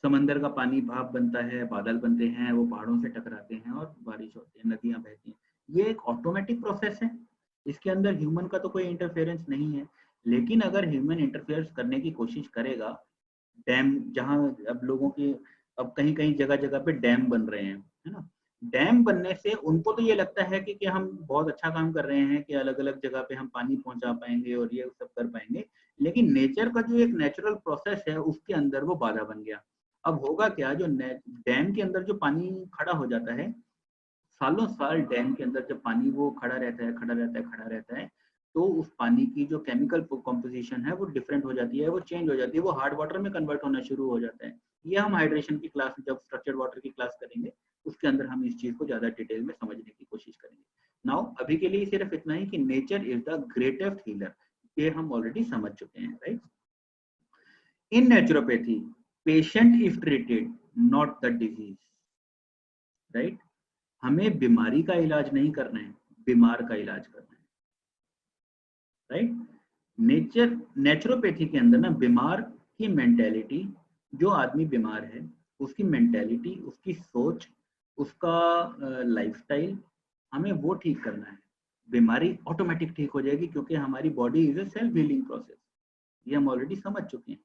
समंदर का पानी भाप बनता है, बादल बनते हैं, वो पहाड़ों से टकराते हैं और बारिश होती है, नदियां बहती हैं। ये एक ऑटोमेटिक प्रोसेस है, इसके अंदर ह्यूमन का तो कोई इंटरफेरेंस नहीं है। लेकिन अगर ह्यूमन इंटरफेयर करने की कोशिश करेगा, डैम जहाँ अब लोगों की, अब कहीं कहीं जगह जगह पे डैम बन रहे हैं, है ना। डैम बनने से उनको तो ये लगता है कि हम बहुत अच्छा काम कर रहे हैं कि अलग अलग जगह पे हम पानी पहुंचा पाएंगे और ये सब कर पाएंगे, लेकिन नेचर का जो एक नेचुरल प्रोसेस है उसके अंदर वो बाधा बन गया। अब होगा क्या, जो डैम के अंदर जो पानी खड़ा हो जाता है, सालों साल डैम के अंदर जब पानी वो खड़ा रहता है, तो उस पानी की जो केमिकल कॉम्पोजिशन है वो डिफरेंट हो जाती है, वो चेंज हो जाती है, वो हार्ड वाटर में कन्वर्ट होना शुरू हो जाता है। ये हम हाइड्रेशन की क्लास, जब स्ट्रक्चर्ड वाटर की क्लास करेंगे, उसके अंदर हम इस चीज को ज्यादा डिटेल में समझने की कोशिश करेंगे। नाउ अभी के लिए सिर्फ इतना ही कि nature is the greatest healer, ये हम ऑलरेडी समझ चुके हैं, right. In naturopathy patient is treated, not the disease, right. हमें बीमारी का इलाज नहीं करना है, बीमार का इलाज करना है, राइट। नेचुरोपैथी के अंदर ना बीमार की मेंटेलिटी, जो आदमी बीमार है उसकी मेंटेलिटी, उसकी सोच, उसका लाइफस्टाइल, हमें वो ठीक करना है। बीमारी ऑटोमेटिक ठीक हो जाएगी, क्योंकि हमारी body is a self healing process, ये हम ऑलरेडी समझ चुके हैं,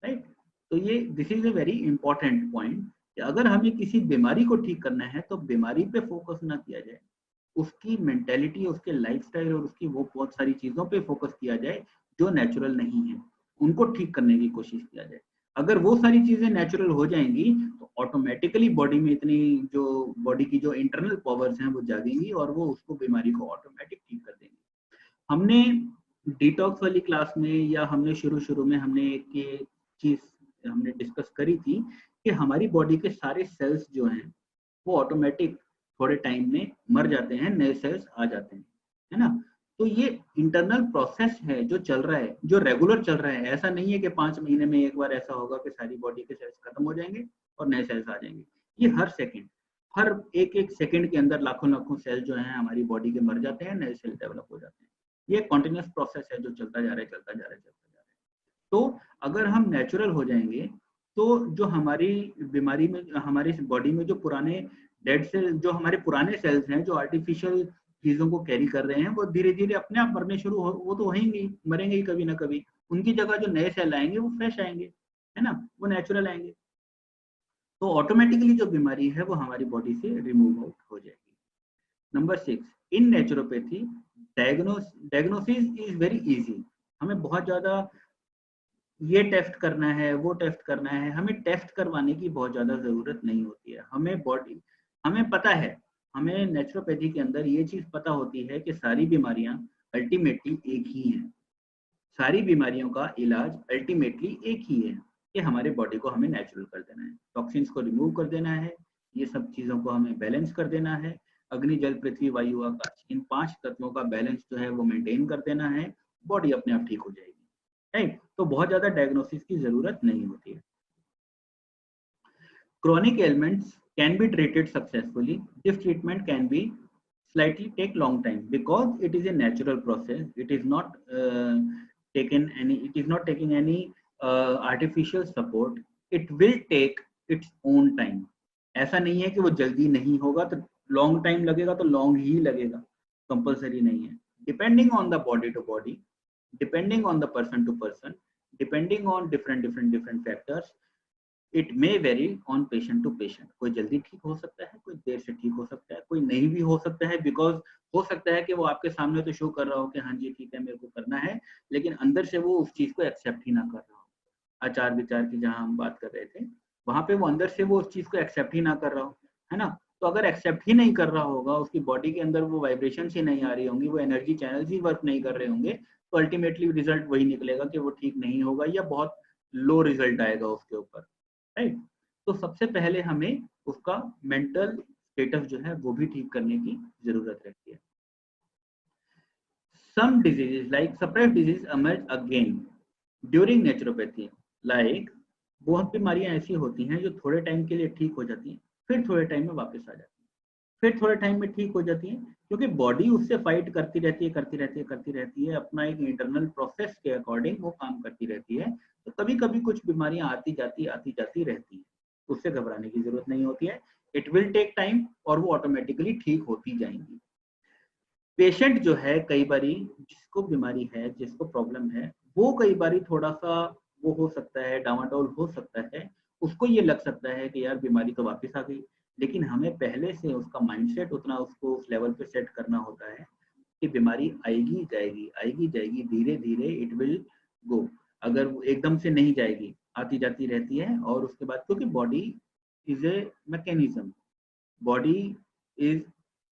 राइट। तो ये this is a very important point, कि अगर हमें किसी बीमारी को ठीक करना है तो बीमारी पे फोकस ना किया जाए, उसकी मेंटेलिटी, उसके लाइफस्टाइल और उसकी वो बहुत सारी चीजों पे फोकस किया जाए जो नेचुरल नहीं है, उनको ठीक करने की कोशिश किया जाए। अगर वो सारी चीजें नेचुरल हो जाएंगी तो ऑटोमेटिकली बॉडी में इतनी जो बॉडी की जो इंटरनल पावर्स हैं वो जागेंगी, और वो उसको बीमारी को ऑटोमेटिक ठीक कर देंगी। हमने डिटॉक्स वाली क्लास में, या हमने शुरू शुरू में हमने एक ये चीज हमने डिस्कस करी थी कि हमारी बॉडी के सारे सेल्स जो हैं वो ऑटोमेटिक थोड़े टाइम में मर जाते हैं, नए सेल्स आ जाते हैं, है ना। तो ये इंटरनल प्रोसेस है जो चल रहा है, जो रेगुलर चल रहा है। ऐसा नहीं है कि 5 महीने में एक बार ऐसा होगा कि सारी बॉडी के सेल्स खत्म हो जाएंगे और नए सेल्स आ जाएंगे। ये हर सेकंड, हर एक एक सेकंड के अंदर लाखों लाखों सेल जो हैं हमारी बॉडी के मर जाते हैं, नए सेल डेवलप हो जाते हैं। ये कॉन्टिन्यूस प्रोसेस है जो चलता जा रहा है, चलता जा रहा है, चलता जा रहा है। तो अगर हम नेचुरल हो जाएंगे तो जो हमारी बीमारी में, हमारी बॉडी में जो पुराने डेड सेल, जो हमारे पुराने सेल्स हैं जो आर्टिफिशियल चीजों को कैरी कर रहे हैं, वो धीरे धीरे अपने आप मरने शुरू हो, वो तो होंगे, मरेंगे ही कभी ना कभी। उनकी जगह जो नए सेल आएंगे वो फ्रेश आएंगे, है ना, वो नेचुरल आएंगे। तो ऑटोमेटिकली जो बीमारी है वो हमारी बॉडी से रिमूव आउट हो जाएगी। Number 6, in naturopathy diagnosis is very easy. हमें बहुत ज्यादा ये टेस्ट करना है, वो टेस्ट करना है, हमें टेस्ट करवाने की बहुत ज्यादा जरूरत नहीं होती है। हमें पता है, हमें नेचुरोपैथी के अंदर ये चीज पता होती है कि सारी बीमारियां अल्टीमेटली एक ही हैं। सारी बीमारियों का इलाज अल्टीमेटली एक ही है कि हमारे बॉडी को हमें नेचुरल कर देना है, टॉक्सिन्स को रिमूव कर देना है, ये सब चीजों को हमें बैलेंस कर देना है। अग्नि जल पृथ्वी वायु आकाश, इन 5 तत्वों का बैलेंस जो है वो मेंटेन कर देना है, बॉडी अपने आप ठीक हो जाएगी। राइट, तो बहुत ज्यादा डायग्नोसिस की जरूरत नहीं होती है। Chronic ailments can be treated successfully. This treatment can be slightly take long time because it is a natural process. It is not taking any artificial support. It will take its own time. ऐसा नहीं है कि वो जल्दी नहीं होगा, तो long time लगेगा तो लॉन्ग ही लगेगा, कंपलसरी नहीं है। Depending on the body to body, depending on the person to person, depending on different factors, it may vary on patient to patient. कोई जल्दी ठीक हो सकता है, कोई देर से ठीक हो सकता है, कोई नहीं भी हो सकता है, बिकॉज हो सकता है कि वो आपके सामने तो शो कर रहा हो कि हाँ जी ठीक है मेरे को करना है, लेकिन अंदर से वो उस चीज को एक्सेप्ट ही ना कर रहा हो। आचार विचार की जहां हम बात कर रहे थे, वहां पे वो अंदर से वो उस चीज को एक्सेप्ट ही ना कर रहा हो, है ना। तो अगर एक्सेप्ट ही नहीं कर रहा होगा, उसकी बॉडी के अंदर वो वाइब्रेशन ही नहीं आ रही होंगी, वो एनर्जी चैनल्स ही वर्क नहीं कर रहे होंगे, तो अल्टीमेटली रिजल्ट वही निकलेगा कि वो ठीक नहीं होगा या बहुत लो रिजल्ट आएगा उसके ऊपर। राइट, तो सबसे पहले हमें उसका मेंटल स्टेटस जो है वो भी ठीक करने की जरूरत रहती है। Some diseases like suppressed disease emerge again during naturopathy. Like बहुत बीमारियां ऐसी होती हैं जो थोड़े टाइम के लिए ठीक हो जाती हैं, फिर थोड़े टाइम में वापस आ जाती हैं, फिर थोड़े टाइम में ठीक हो जाती हैं, क्योंकि बॉडी उससे फाइट करती रहती है, अपना एक इंटरनल प्रोसेस के अकॉर्डिंग वो काम करती रहती है। तो कभी कभी कुछ बीमारियां आती जाती रहती हैं, उससे घबराने की जरूरत नहीं होती है। इट विल टेक टाइम और वो ऑटोमेटिकली ठीक होती जाएंगी। पेशेंट जो है, कई बारी जिसको बीमारी है, जिसको प्रॉब्लम है, वो कई बारी थोड़ा सा वो हो सकता है, डामाडोल हो सकता है, उसको ये लग सकता है कि यार बीमारी तो वापस आ गई, लेकिन हमें पहले से उसका माइंडसेट उतना उसको उस लेवल पे सेट करना होता है कि बीमारी आएगी जाएगी, धीरे धीरे इट विल गो। अगर वो एकदम से नहीं जाएगी, आती जाती रहती है, और उसके बाद क्योंकि body is a mechanism, body is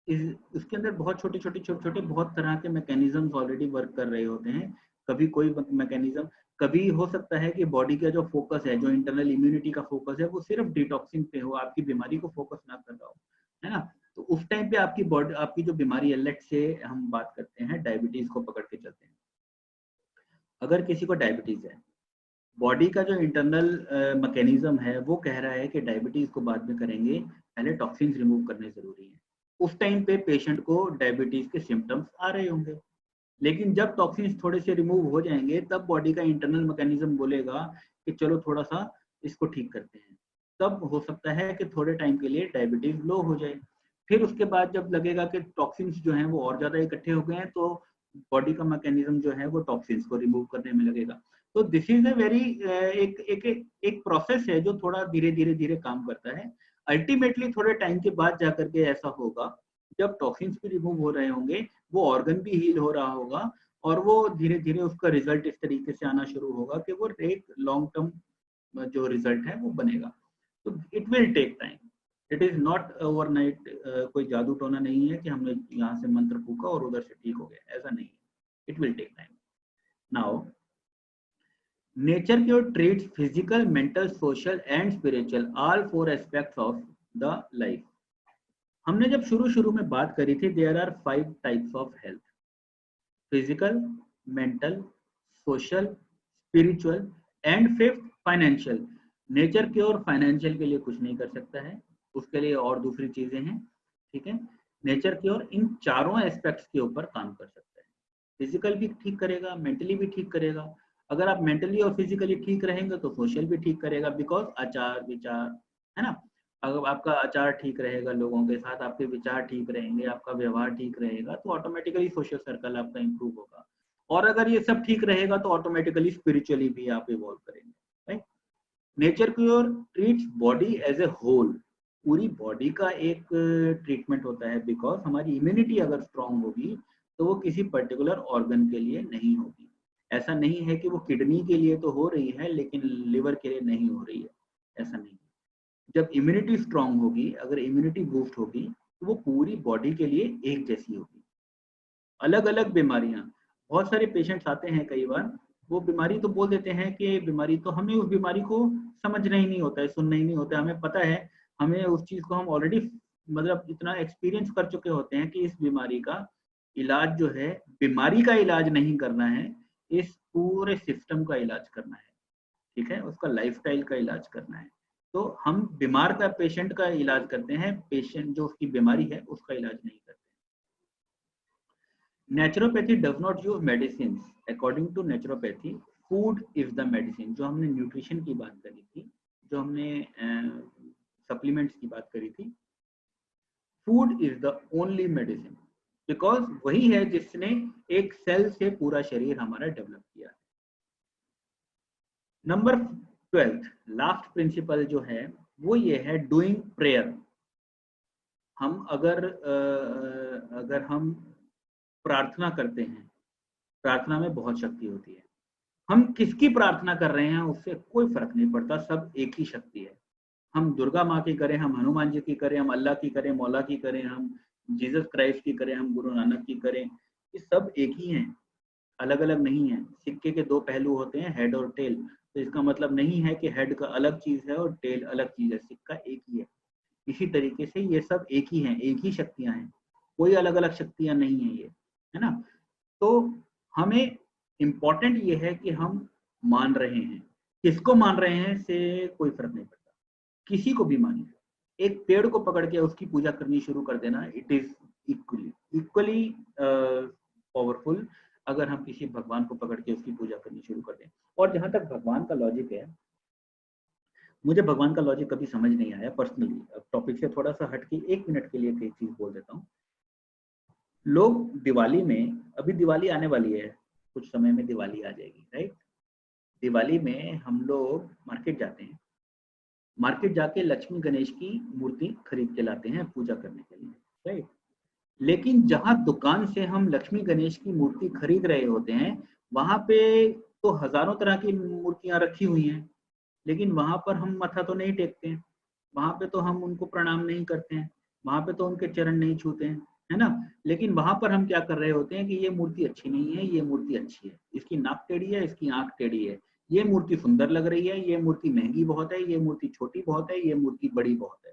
इस उसके अंदर बहुत छोटे बहुत तरह के मैकेनिज्म्स ऑलरेडी वर्क कर रहे होते हैं। कभी कोई मैकेनिज्म, कभी हो सकता है कि बॉडी का जो फोकस है, जो इंटरनल इम्यूनिटी का फोकस है, वो सिर्फ डिटॉक्सिंग पे हो, आपकी बीमारी को फोकस ना कर रहा हो, है ना। तो उस टाइम पे आपकी बॉडी, आपकी जो बीमारी है, लेट से हम बात करते हैं डायबिटीज को पकड़ के चलते हैं। अगर किसी को डायबिटीज है, बॉडी का जो इंटरनल मैकेनिज्म है वो कह रहा है कि डायबिटीज को बाद में करेंगे, पहले टॉक्सिन्स रिमूव करने जरूरी है। उस टाइम पे पेशेंट को डायबिटीज के सिम्टम्स आ रहे होंगे, लेकिन जब टॉक्सिन्स थोड़े से रिमूव हो जाएंगे, तब बॉडी का इंटरनल मैकेनिज्म बोलेगा कि चलो थोड़ा सा इसको ठीक करते हैं। तब हो सकता है कि थोड़े टाइम के लिए डायबिटीज लो हो जाए। फिर उसके बाद जब लगेगा कि टॉक्सिन्स जो हैं वो और ज्यादा इकट्ठे हो गए हैं, तो बॉडी का मैकेनिज्म जो है वो टॉक्सिन्स को रिमूव करने में लगेगा। तो दिस इज अ वेरी एक एक एक प्रोसेस है जो थोड़ा धीरे काम करता है। अल्टीमेटली थोड़े टाइम के बाद जाकर के ऐसा होगा, जब टॉक्सिन्स भी रिमूव हो रहे होंगे, वो ऑर्गन भी हील हो रहा होगा, और वो धीरे धीरे उसका रिजल्ट इस तरीके से आना शुरू होगा कि वो एक लॉन्ग टर्म जो रिजल्ट है वो बनेगा। तो it will take time, it is not overnight. कोई जादू टोना नहीं है कि हमने यहाँ से मंत्र फूका और उधर से ठीक हो गया, ऐसा नहीं है। It will take time. Now nature cure treats physical, mental, social and spiritual, all 4 aspects of the life. हमने जब शुरू में बात करी थी, there are 5 types of health: physical, mental, social, spiritual and 5th financial. Nature cure financial के लिए कुछ नहीं कर सकता है, उसके लिए और दूसरी चीजें हैं, ठीक है। नेचर क्योर इन चारों एस्पेक्ट्स के ऊपर काम कर सकता है। फिजिकल भी ठीक करेगा, मेंटली भी ठीक करेगा। अगर आप मेंटली और फिजिकली ठीक रहेंगे तो सोशल भी ठीक करेगा, बिकॉज आचार विचार, है ना। अगर आपका आचार ठीक रहेगा, लोगों के साथ आपके विचार ठीक रहेंगे, आपका व्यवहार ठीक रहेगा, तो ऑटोमेटिकली सोशल सर्कल आपका इंप्रूव होगा। और अगर ये सब ठीक रहेगा तो ऑटोमेटिकली स्पिरिचुअली भी आप इवॉल्व करेंगे, right. Nature cure treats body as a whole, पूरी बॉडी का एक ट्रीटमेंट होता है, बिकॉज हमारी इम्यूनिटी अगर स्ट्रांग होगी तो वो किसी पर्टिकुलर ऑर्गन के लिए नहीं होगी। ऐसा नहीं है कि वो किडनी के लिए तो हो रही है लेकिन लिवर के लिए नहीं हो रही है, ऐसा नहीं। जब इम्यूनिटी स्ट्रांग होगी, अगर इम्यूनिटी बूस्ट होगी तो वो पूरी बॉडी के लिए एक जैसी होगी। अलग अलग बीमारियां, बहुत सारे पेशेंट्स आते हैं कई बार, वो बीमारी तो बोल देते हैं कि बीमारी, तो हमें उस बीमारी को समझना ही नहीं होता है, सुनना ही नहीं होता है, हमें पता है, हमें उस चीज को हम ऑलरेडी मतलब इतना एक्सपीरियंस कर चुके होते हैं कि इस बीमारी का इलाज जो है, बीमारी का इलाज नहीं करना है, इस पूरे सिस्टम का इलाज करना है, ठीक है, उसका लाइफस्टाइल का इलाज करना है। तो हम बीमार का, पेशेंट का इलाज करते हैं, पेशेंट जो उसकी बीमारी है उसका इलाज नहीं करते। Naturopathy does not use medicine. According to naturopathy food is the medicine. जो हमने न्यूट्रिशन की बात करी थी, जो हमने सप्लीमेंट्स की बात करी थी, food is the only medicine, because वही है जिसने एक सेल से पूरा शरीर हमारा डेवलप किया है। नंबर 12 लास्ट प्रिंसिपल जो है वो ये है डूइंग प्रेयर। हम अगर हम प्रार्थना करते हैं, प्रार्थना में बहुत शक्ति होती है। हम किसकी प्रार्थना कर रहे हैं उससे कोई फर्क नहीं पड़ता, सब एक ही शक्ति है। हम दुर्गा माँ की करें, हम हनुमान जी की करें, हम अल्लाह की करें, मौला की करें, हम जीसस क्राइस्ट की करें, हम गुरु नानक की करें, ये सब एक ही हैं, अलग अलग नहीं है। सिक्के के दो पहलू होते हैं, हेड और टेल। तो इसका मतलब नहीं है कि हेड का अलग चीज है और टेल अलग चीज है, सिक्का एक ही है। इसी तरीके से ये सब एक ही हैं, एक ही शक्तियां हैं, कोई अलग अलग शक्तियां नहीं है ये, है ना। तो हमें इम्पोर्टेंट ये है कि हम मान रहे हैं, किसको मान रहे हैं से कोई फर्क नहीं पड़ता, किसी को भी मानिए। एक पेड़ को पकड़ के उसकी पूजा करनी शुरू कर देना, it is equally equally powerful अगर हम किसी भगवान को पकड़ के उसकी पूजा करनी शुरू कर दें। और जहां तक भगवान का लॉजिक है, मुझे भगवान का लॉजिक कभी समझ नहीं आया पर्सनली। अब टॉपिक से थोड़ा सा हट के 1 मिनट के लिए एक चीज बोल देता हूँ। लोग दिवाली में, अभी दिवाली आने वाली है, कुछ समय में दिवाली आ जाएगी, राइट। दिवाली में हम लोग मार्केट जाते हैं, मार्केट जाके लक्ष्मी गणेश की मूर्ति खरीद के लाते हैं पूजा करने के लिए, राइट। लेकिन जहां दुकान से हम लक्ष्मी गणेश की मूर्ति खरीद रहे होते हैं, वहां पे तो हजारों तरह की मूर्तियां रखी हुई हैं, लेकिन वहां पर हम मत्था तो नहीं टेकते हैं, वहां पे तो हम उनको प्रणाम नहीं करते हैं, वहां पे तो उनके चरण नहीं छूते हैं, है ना। लेकिन वहां पर हम क्या कर रहे होते हैं कि ये मूर्ति अच्छी नहीं है, ये मूर्ति अच्छी है, इसकी नाक टेढ़ी है, इसकी आंख टेढ़ी है, ये मूर्ति सुंदर लग रही है, ये मूर्ति महंगी बहुत है, ये मूर्ति छोटी बहुत है, ये मूर्ति बड़ी बहुत है।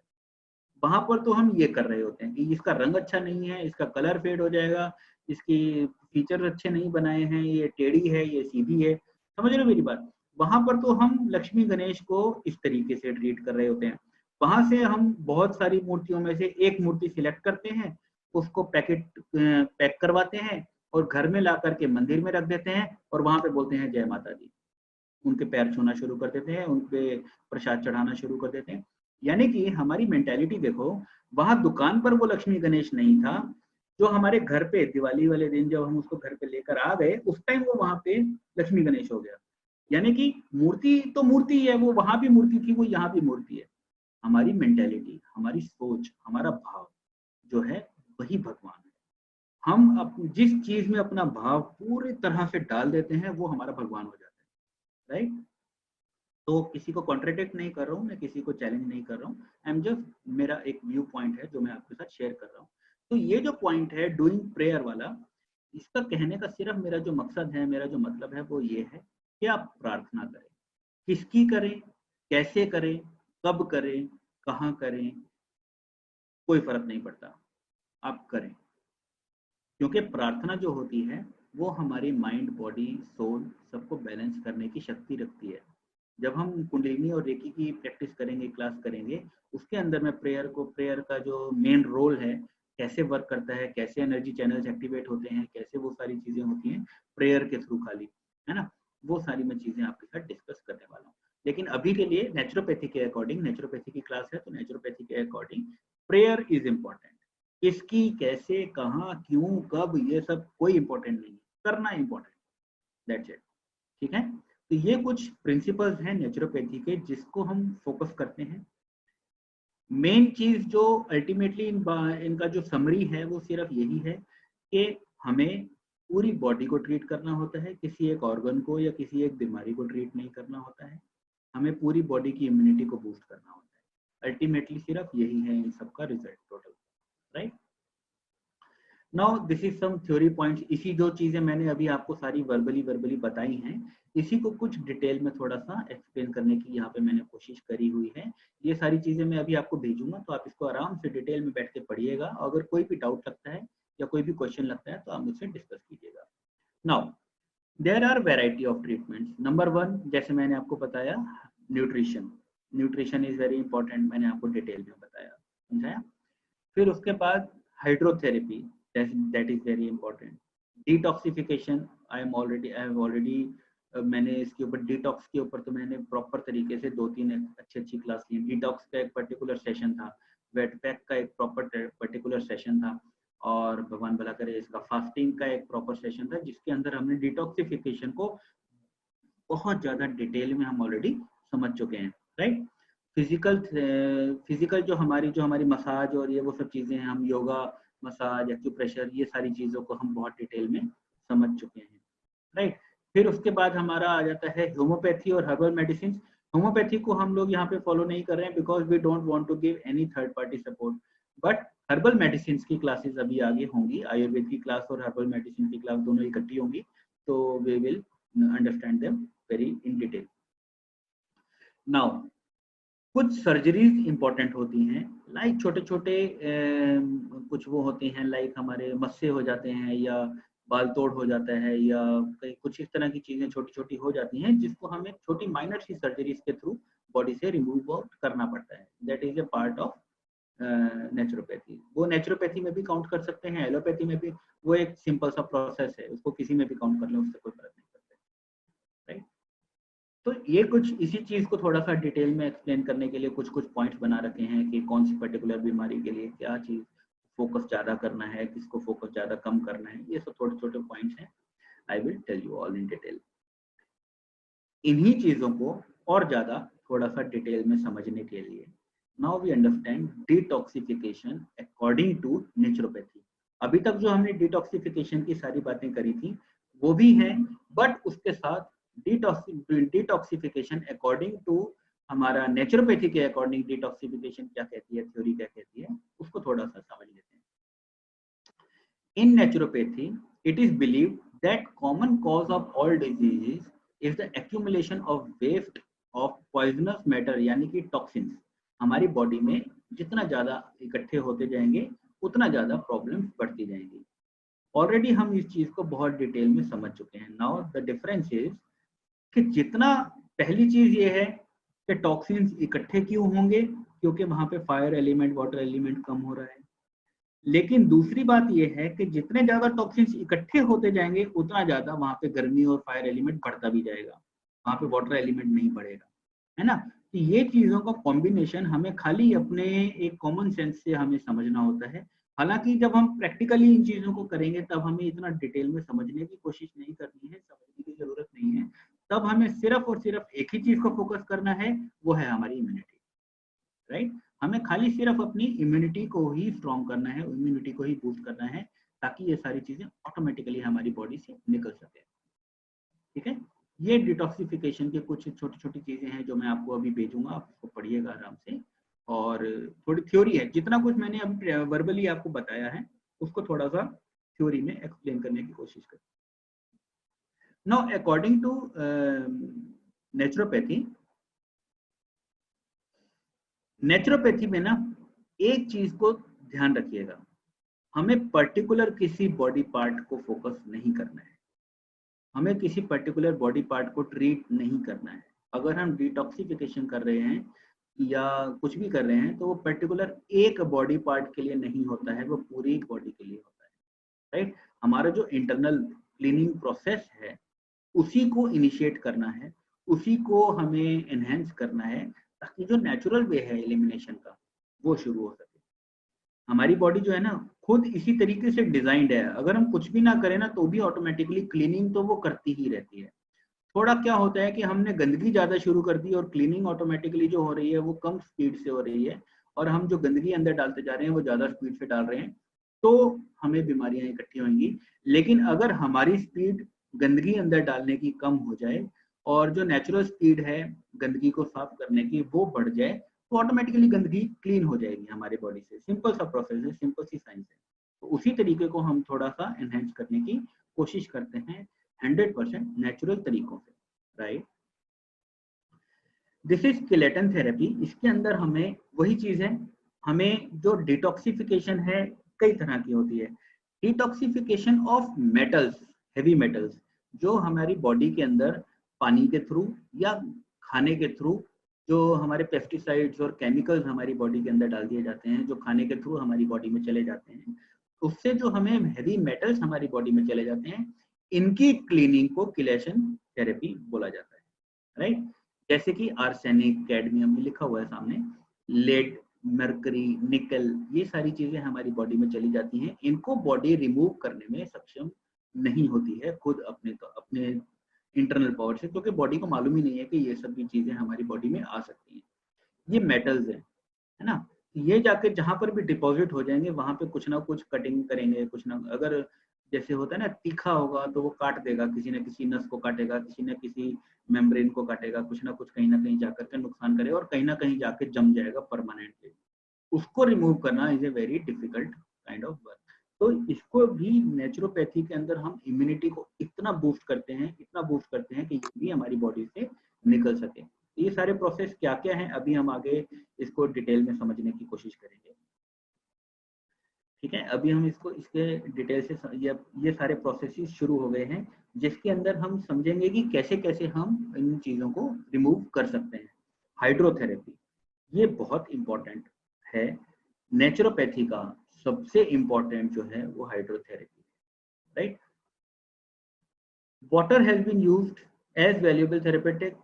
वहां पर तो हम ये कर रहे होते हैं कि इसका रंग अच्छा नहीं है, इसका कलर फेड हो जाएगा, इसकी फीचर अच्छे नहीं बनाए हैं, ये टेढ़ी है, ये सीधी है, समझ रहे हो मेरी बात। वहां पर तो हम लक्ष्मी गणेश को इस तरीके से ट्रीट कर रहे होते हैं। वहां से हम बहुत सारी मूर्तियों में से एक मूर्ति सिलेक्ट करते हैं, उसको पैक करवाते हैं और घर में ला करके मंदिर में रख देते हैं और वहां पे बोलते हैं जय माता दी, उनके पैर छूना शुरू कर देते हैं, उनपे प्रसाद चढ़ाना शुरू कर देते हैं। यानी कि हमारी मेंटेलिटी देखो, वहां दुकान पर वो लक्ष्मी गणेश नहीं था, जो हमारे घर पे दिवाली वाले दिन जब हम उसको घर पे लेकर आ गए, उस टाइम वो वहां पे लक्ष्मी गणेश हो गया। यानी कि मूर्ति तो मूर्ति है, वो वहां भी मूर्ति थी, वो यहाँ भी मूर्ति है। हमारी मेंटेलिटी, हमारी सोच, हमारा भाव जो है वही भगवान है। हम जिस चीज में अपना भाव पूरी तरह से डाल देते हैं वो हमारा भगवान हो जाता है, राइट। तो किसी को कॉन्ट्रडिक्ट नहीं कर रहा हूँ, मैं किसी को चैलेंज नहीं कर रहा हूँ, आई एम जस्ट, मेरा एक व्यू पॉइंट है जो मैं आपके साथ शेयर कर रहा हूँ। तो ये जो पॉइंट है डूइंग प्रेयर वाला, इसका कहने का सिर्फ मेरा जो मकसद है, मेरा जो मतलब है वो ये है कि आप प्रार्थना करें। किसकी करें, कैसे करें, कब करें, कहाँ करें, कोई फर्क नहीं पड़ता, आप करें। क्योंकि प्रार्थना जो होती है वो हमारी माइंड, बॉडी, सोल सबको बैलेंस करने की शक्ति रखती है। जब हम कुंडलिनी और रेकी की प्रैक्टिस करेंगे, क्लास करेंगे, उसके अंदर में प्रेयर का जो मेन रोल है, कैसे वर्क करता है, कैसे एनर्जी चैनल्स एक्टिवेट होते हैं, कैसे वो सारी चीजें होती हैं प्रेयर के थ्रू खाली, है ना, वो सारी मैं चीजें आपके साथ डिस्कस करने वाला हूँ। लेकिन अभी के लिए नेचुरोपैथी के अकॉर्डिंग, नेचुरोपैथी की क्लास है तो नेचुरोपैथी के अकॉर्डिंग प्रेयर इज इम्पोर्टेंट। किसकी, कैसे, कहाँ, क्यों, कब, ये सब कोई इंपॉर्टेंट नहीं है, करना इंपॉर्टेंट, दैट्स इट, ठीक है। तो ये कुछ प्रिंसिपल्स हैं नेचुरोपैथी के जिसको हम फोकस करते हैं। मेन चीज जो अल्टीमेटली इनका जो समरी है वो सिर्फ यही है कि हमें पूरी बॉडी को ट्रीट करना होता है, किसी एक ऑर्गन को या किसी एक बीमारी को ट्रीट नहीं करना होता है। हमें पूरी बॉडी की इम्यूनिटी को बूस्ट करना होता है। अल्टीमेटली सिर्फ यही है इन सबका result total, right. Now this is some theory points. इसी जो चीजें मैंने अभी आपको सारी वर्बली बताई हैं, इसी को कुछ डिटेल में थोड़ा सा एक्सप्लेन करने की यहाँ पे मैंने कोशिश करी हुई है। ये सारी चीजें मैं अभी आपको भेजूंगा, तो आप इसको आराम से डिटेल में बैठ के पढ़िएगा। अगर कोई भी डाउट लगता है या कोई भी क्वेश्चन लगता है तो आप मुझसे डिस्कस कीजिएगा। Now there are variety of treatments. Number 1, जैसे मैंने आपको बताया, nutrition. Nutrition is very important, मैंने आपको डिटेल में बताया, समझाया। फिर उसके बाद hydrotherapy, that is very important. Detoxification, I have already मैंने इसके ऊपर डिटॉक्स के ऊपर तो मैंने प्रॉपर तरीके से 2-3 अच्छी क्लास ली। डिटॉक्स का एक पर्टिकुलर सेशन था, वेट पैक का एक प्रॉपर पर्टिकुलर सेशन था, और भगवान भला करे इसका फास्टिंग का एक प्रॉपर सेशन था, जिसके अंदर हमने डिटॉक्सिफिकेशन को बहुत ज्यादा डिटेल में हम ऑलरेडी समझ चुके हैं, राइट। फिजिकल जो हमारी मसाज और ये वो सब चीजें हैं, हम योगा, मसाज, एक्यूप्रेशर, ये सारी चीजों को हम बहुत डिटेल में समझ चुके हैं, राइट। फिर उसके बाद हमारा आ जाता है होम्योपैथी और हर्बल मेडिसिन। होम्योपैथी को हम लोग यहाँ पे फॉलो नहीं कर रहे हैं because we don't want to give any third party support, but herbal medicine की क्लासेस अभी आगे होंगी। आयुर्वेद की क्लास और हर्बल मेडिसिन की क्लास दोनों इकट्ठी होंगी, तो we will understand them very in detail. Now कुछ सर्जरीज इंपॉर्टेंट होती हैं, लाइक छोटे छोटे कुछ वो होते हैं, लाइक हमारे मस्से हो जाते हैं या बाल तोड़ हो जाता है या कई कुछ इस तरह की चीजें छोटी छोटी हो जाती हैं, जिसको हमें छोटी माइनर सी सर्जरीज के थ्रू बॉडी से रिमूव आउट करना पड़ता है। That is a part of naturopathy. वो नेचुरोपैथी में भी काउंट कर सकते हैं, एलोपैथी में भी। वो एक सिंपल सा प्रोसेस है, उसको किसी में भी काउंट कर लें, उससे कोई फर्क नहीं पड़ता, राइट। तो ये कुछ इसी चीज को थोड़ा सा डिटेल में एक्सप्लेन करने के लिए कुछ पॉइंट्स बना रखे हैं कि कौन सी पर्टिकुलर बीमारी के लिए क्या चीज फोकस ज्यादा करना है, किसको फोकस ज्यादा कम करना है, ये सब छोटे छोटे पॉइंट्स हैं। I will tell you all in detail. इन्हीं चीजों को और ज्यादा थोड़ा सा डिटेल में समझने के लिए now we understand detoxification according to naturopathy. अभी तक जो हमने डिटॉक्सिफिकेशन की सारी बातें करी थी वो भी हैं, बट उसके साथ डिटॉक्सिफिकेशन अकॉर्डिंग टू हमारा नेचुरोपैथी के अकॉर्डिंग डिटॉक्सिफिकेशन क्या कहती है, थ्योरी क्या कहती है, उसको थोड़ा सा समझ लेते हैं। In naturopathy it is believed that common cause of all diseases is the accumulation of waste of poisonous matter, यानी कि टॉक्सिन्स। हमारी बॉडी में जितना ज्यादा इकट्ठे होते जाएंगे उतना ज्यादा प्रॉब्लम्स बढ़ती जाएंगी। ऑलरेडी हम इस चीज को बहुत डिटेल में समझ चुके हैं। नाउ द डिफरेंस इज कि जितना, पहली चीज ये है कि टॉक्सिन्स इकट्ठे क्यों होंगे, क्योंकि वहां पे फायर एलिमेंट, वाटर एलिमेंट कम हो रहा है। लेकिन दूसरी बात ये है कि जितने ज्यादा टॉक्सिन्स इकट्ठे होते जाएंगे उतना ज्यादा वहां पे गर्मी और फायर एलिमेंट बढ़ता भी जाएगा, वहां पे वाटर एलिमेंट नहीं बढ़ेगा, है ना। तो ये चीजों का कॉम्बिनेशन हमें खाली अपने एक कॉमन सेंस से हमें समझना होता है। हालांकि जब हम प्रैक्टिकली इन चीजों को करेंगे तब हमें इतना डिटेल में समझने की कोशिश नहीं करनी है, समझने की जरूरत नहीं है। तब हमें सिर्फ और सिर्फ एक ही चीज को फोकस करना है, वो है हमारी इम्यूनिटी, राइट। हमें खाली सिर्फ अपनी इम्यूनिटी को ही स्ट्रॉन्ग करना है, इम्यूनिटी को ही बूस्ट करना है, ताकि ये सारी चीजें ऑटोमेटिकली हमारी बॉडी से निकल सके, ठीक है। ये डिटॉक्सिफिकेशन के कुछ छोटी छोटी चीजें हैं जो मैं आपको अभी भेजूंगा, आप उसको पढ़िएगा आराम से। और थोड़ी थ्योरी है, जितना कुछ मैंने अभी वर्बली आपको बताया है उसको थोड़ा सा थ्योरी में एक्सप्लेन करने की कोशिश करें। नाउ अकॉर्डिंग टू नेचुरोपैथी में ना एक चीज को ध्यान रखिएगा, हमें पर्टिकुलर किसी बॉडी पार्ट को फोकस नहीं करना है, हमें किसी पर्टिकुलर बॉडी पार्ट को ट्रीट नहीं करना है। अगर हम डिटॉक्सिफिकेशन कर रहे हैं या कुछ भी कर रहे हैं तो वो पर्टिकुलर एक बॉडी पार्ट के लिए नहीं होता है, वो पूरी बॉडी के लिए होता है, राइट। हमारा जो इंटरनल क्लीनिंग प्रोसेस है उसी को इनिशिएट करना है, उसी को हमें एनहेंस करना है, ताकि जो नेचुरल वे है एलिमिनेशन का वो शुरू हो सके। हमारी बॉडी जो है ना खुद इसी तरीके से डिजाइंड है, अगर हम कुछ भी ना करें ना तो भी ऑटोमेटिकली क्लीनिंग तो वो करती ही रहती है। थोड़ा क्या होता है कि हमने गंदगी ज्यादा शुरू कर दी और क्लीनिंग ऑटोमेटिकली जो हो रही है वो कम स्पीड से हो रही है, और हम जो गंदगी अंदर डालते जा रहे हैं वो ज्यादा स्पीड से डाल रहे हैं, तो हमें बीमारियां इकट्ठी होंगी। लेकिन अगर हमारी स्पीड गंदगी अंदर डालने की कम हो जाए और जो नेचुरल स्पीड है गंदगी को साफ करने की वो बढ़ जाए, तो ऑटोमेटिकली गंदगी क्लीन हो जाएगी हमारे बॉडी से। सिंपल सा प्रोसेस है, सिंपल सी साइंस है। तो उसी तरीके को हम थोड़ा सा एनहेंस करने की कोशिश करते हैं 100% नेचुरल तरीकों से, right. This is skeleton therapy. इसके अंदर हमें वही चीज है, हमें जो डिटॉक्सिफिकेशन है कई तरह की होती है। Detoxification of metals, heavy metals, जो हमारी बॉडी के अंदर पानी के थ्रू या खाने के थ्रू, जो हमारे पेस्टिसाइड्स और केमिकल्स हमारी बॉडी के अंदर डाल दिए जाते हैं, जो खाने के थ्रू हमारी बॉडी में चले जाते हैं, उससे जो हमें हेवी मेटल्स हमारी बॉडी में चले जाते हैं, इनकी क्लीनिंग को किलेशन थेरेपी बोला जाता है, राइट। जैसे कि आर्सेनिक, कैडमियम, ये लिखा हुआ है सामने, लेड, मरकरी, निकल, ये सारी चीजें हमारी बॉडी में चली जाती हैं। इनको बॉडी रिमूव करने में सक्षम नहीं होती है खुद अपने इंटरनल पावर से, क्योंकि बॉडी को मालूम ही नहीं है कि ये सब भी चीजें हमारी बॉडी में आ सकती हैं। ये मेटल्स है ना। ये जाके जहां पर भी डिपॉजिट हो जाएंगे वहां पे कुछ ना कुछ कटिंग करेंगे, कुछ ना, अगर जैसे होता है ना तीखा होगा तो वो काट देगा, किसी न किसी नस को काटेगा, किसी न किसी मेम्ब्रेन को काटेगा, कुछ ना कुछ कहीं ना कहीं जाकर के नुकसान करेगा और कहीं ना कहीं जाके जम जाएगा परमानेंटली। उसको रिमूव करना is a very difficult kind of work. तो इसको भी नेचुरोपैथी के अंदर हम इम्यूनिटी को इतना बूस्ट करते हैं, इतना बूस्ट करते हैं कि ये भी हमारी बॉडी से निकल सके। ये सारे प्रोसेस क्या क्या हैं अभी हम आगे इसको डिटेल में समझने की कोशिश करेंगे, ठीक है। अभी हम इसको इसके डिटेल से ये सारे प्रोसेसेस शुरू हो गए हैं, जिसके अंदर हम समझेंगे कि कैसे कैसे हम इन चीजों को रिमूव कर सकते हैं। हाइड्रोथेरेपी, ये बहुत इंपॉर्टेंट है। नेचुरोपैथी का सबसे इंपॉर्टेंट जो है वो hydrotherapy, right. Water has been used as valuable therapeutic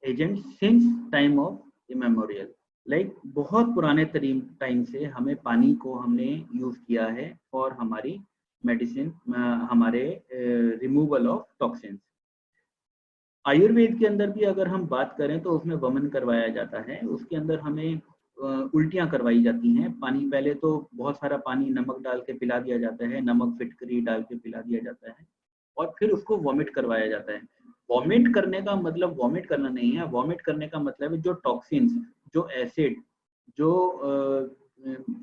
agent since time of immemorial. Like बहुत पुराने टाइम से हमें पानी को हमने यूज किया है और हमारी मेडिसिन, हमारे रिमूवल ऑफ टॉक्सिन्स। आयुर्वेद के अंदर भी अगर हम बात करें तो उसमें वमन करवाया जाता है, उसके अंदर हमें उल्टियां करवाई जाती हैं। पानी, पहले तो बहुत सारा पानी नमक डाल के पिला दिया जाता है, नमक फिटकरी डाल के पिला दिया जाता है और फिर उसको वॉमिट करवाया जाता है। वॉमिट करने का मतलब वॉमिट करना नहीं है, वॉमिट करने का मतलब है जो टॉक्सिन्स, जो एसिड, जो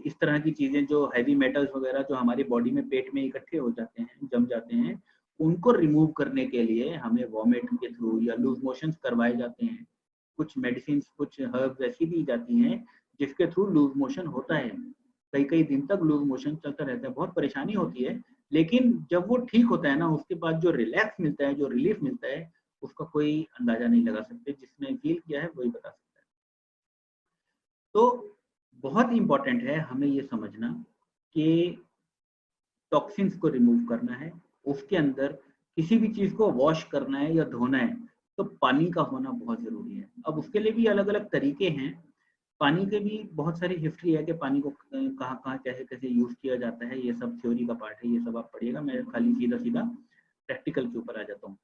इस तरह की चीजें, जो हैवी मेटल्स वगैरह जो हमारी बॉडी में पेट में इकट्ठे हो जाते हैं, जम जाते हैं, उनको रिमूव करने के लिए हमें वॉमिट के थ्रू या लूज मोशंस करवाए जाते हैं। कुछ मेडिसिन, कुछ हर्ब्स ऐसी दी जाती हैं जिसके थ्रू लूज मोशन होता है, कई कई दिन तक लूज मोशन चलता रहता है, बहुत परेशानी होती है। लेकिन जब वो ठीक होता है ना, उसके बाद जो रिलैक्स मिलता है, जो रिलीफ मिलता है, उसका कोई अंदाजा नहीं लगा सकते। जिसने फील किया है वही बता सकता है। तो बहुत इंपॉर्टेंट है हमें ये समझना कि टॉक्सिन्स को रिमूव करना है, उसके अंदर किसी भी चीज को वॉश करना है या धोना है तो पानी का होना बहुत जरूरी है। अब उसके लिए भी अलग अलग तरीके हैं। पानी के भी बहुत सारी हिस्ट्री है कि पानी को कहाँ कहाँ कैसे कैसे यूज किया जाता है। ये सब थ्योरी का पार्ट है, ये सब आप पढ़िएगा, मैं खाली सीधा सीधा प्रैक्टिकल के ऊपर आ जाता हूँ।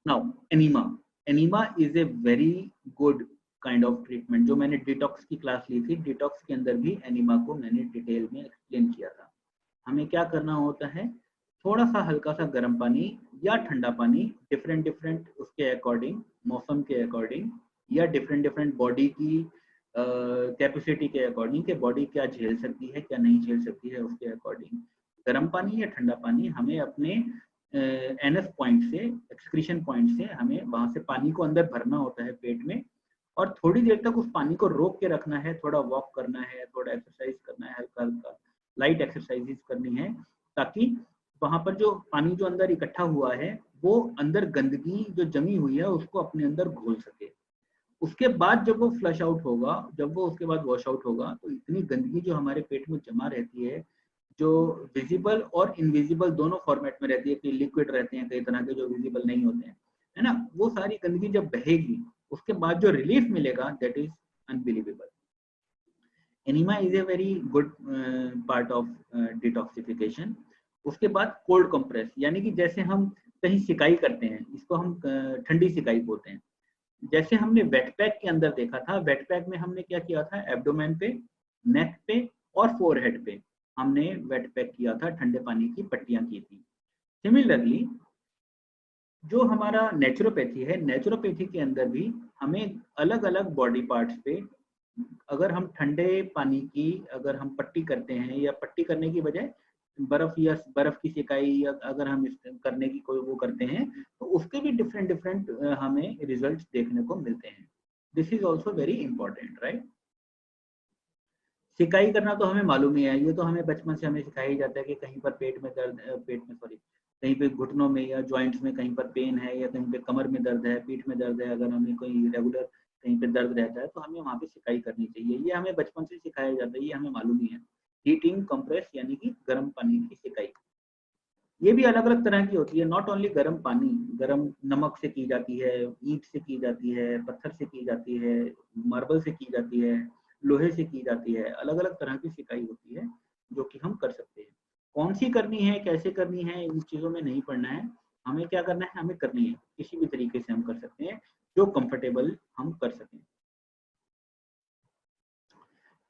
Now enema, enema is a very good kind of treatment. जो मैंने डिटॉक्स की क्लास ली थी, डिटॉक्स के अंदर भी एनीमा को मैंने डिटेल में एक्सप्लेन किया था। हमें क्या करना होता है, थोड़ा सा हल्का सा गर्म पानी या ठंडा पानी, डिफरेंट डिफरेंट उसके अकॉर्डिंग, मौसम के अकॉर्डिंग या डिफरेंट डिफरेंट बॉडी की कैपेसिटी के अकॉर्डिंग, कि बॉडी क्या झेल सकती है क्या नहीं झेल सकती है, उसके अकॉर्डिंग गर्म पानी या ठंडा पानी हमें अपने एनएफ पॉइंट से, एक्सक्रीशन पॉइंट से, हमें वहां से पानी को अंदर भरना होता है पेट में, और थोड़ी देर तक उस पानी को रोक के रखना है। थोड़ा वॉक करना है, थोड़ा एक्सरसाइज करना है, हल्का हल्का लाइट एक्सरसाइजेस करनी है, ताकि वहां पर जो पानी जो अंदर इकट्ठा हुआ है वो अंदर गंदगी जो जमी हुई है उसको अपने अंदर घोल सके। उसके बाद जब वो फ्लश आउट होगा, जब वो उसके बाद वॉश आउट होगा, तो इतनी गंदगी जो हमारे पेट में जमा रहती है, जो विजिबल और इनविजिबल दोनों फॉर्मेट में रहती है, कि लिक्विड रहते हैं कई तरह के जो विजिबल नहीं होते हैं, है ना, वो सारी गंदगी जब बहेगी उसके बाद जो रिलीफ मिलेगा that is unbelievable. Enema is a very good part of detoxification. उसके बाद कोल्ड कंप्रेस, यानी कि जैसे हम कहीं सिकाई करते हैं, इसको हम ठंडी सिकाई बोलते हैं। जैसे हमने वेट पैक के अंदर देखा था, वेट पैक में हमने क्या किया था, एब्डोमेन पे, नेक पे और फोरहेड पे हमने वेट पैक किया था, ठंडे पानी की पट्टियां की थी। सिमिलरली जो हमारा नेचुरोपैथी है, नेचुरोपैथी के अंदर भी हमें अलग अलग बॉडी पार्ट्स पे अगर हम ठंडे पानी की अगर हम पट्टी करते हैं, या पट्टी करने की बजाय बर्फ या बर्फ की सिकाई या अगर हम इस करने की कोई वो करते हैं, तो उसके भी डिफरेंट डिफरेंट हमें रिजल्ट्स देखने को मिलते हैं। This is also very important, right. सिकाई करना तो हमें मालूम ही है, ये तो हमें बचपन से हमें सिखाया जाता है कि कहीं पर पेट में दर्द, पेट में सॉरी, कहीं पे घुटनों में या जॉइंट्स में कहीं पर पेन है, या कहीं पे कमर में दर्द है, पीठ में दर्द है, अगर हमें कोई रेगुलर कहीं पे दर्द रहता है तो हमें वहाँ पे सिकाई करनी चाहिए। ये हमें बचपन से सिखाया जाता है, ये हमें मालूम ही है। हीटिंग कंप्रेस यानी कि गर्म पानी की सिकाई, ये भी अलग अलग तरह की होती है। नॉट ओनली गर्म पानी, गर्म नमक से की जाती है, ईंट से की जाती है, पत्थर से की जाती है, मार्बल से की जाती है, लोहे से की जाती है। अलग अलग तरह की सिकाई होती है जो कि हम कर सकते हैं। कौन सी करनी है, कैसे करनी है, इन चीजों में नहीं पड़ना है। हमें क्या करना है, हमें करनी है, किसी भी तरीके से हम कर सकते हैं जो कंफर्टेबल हम कर सकें।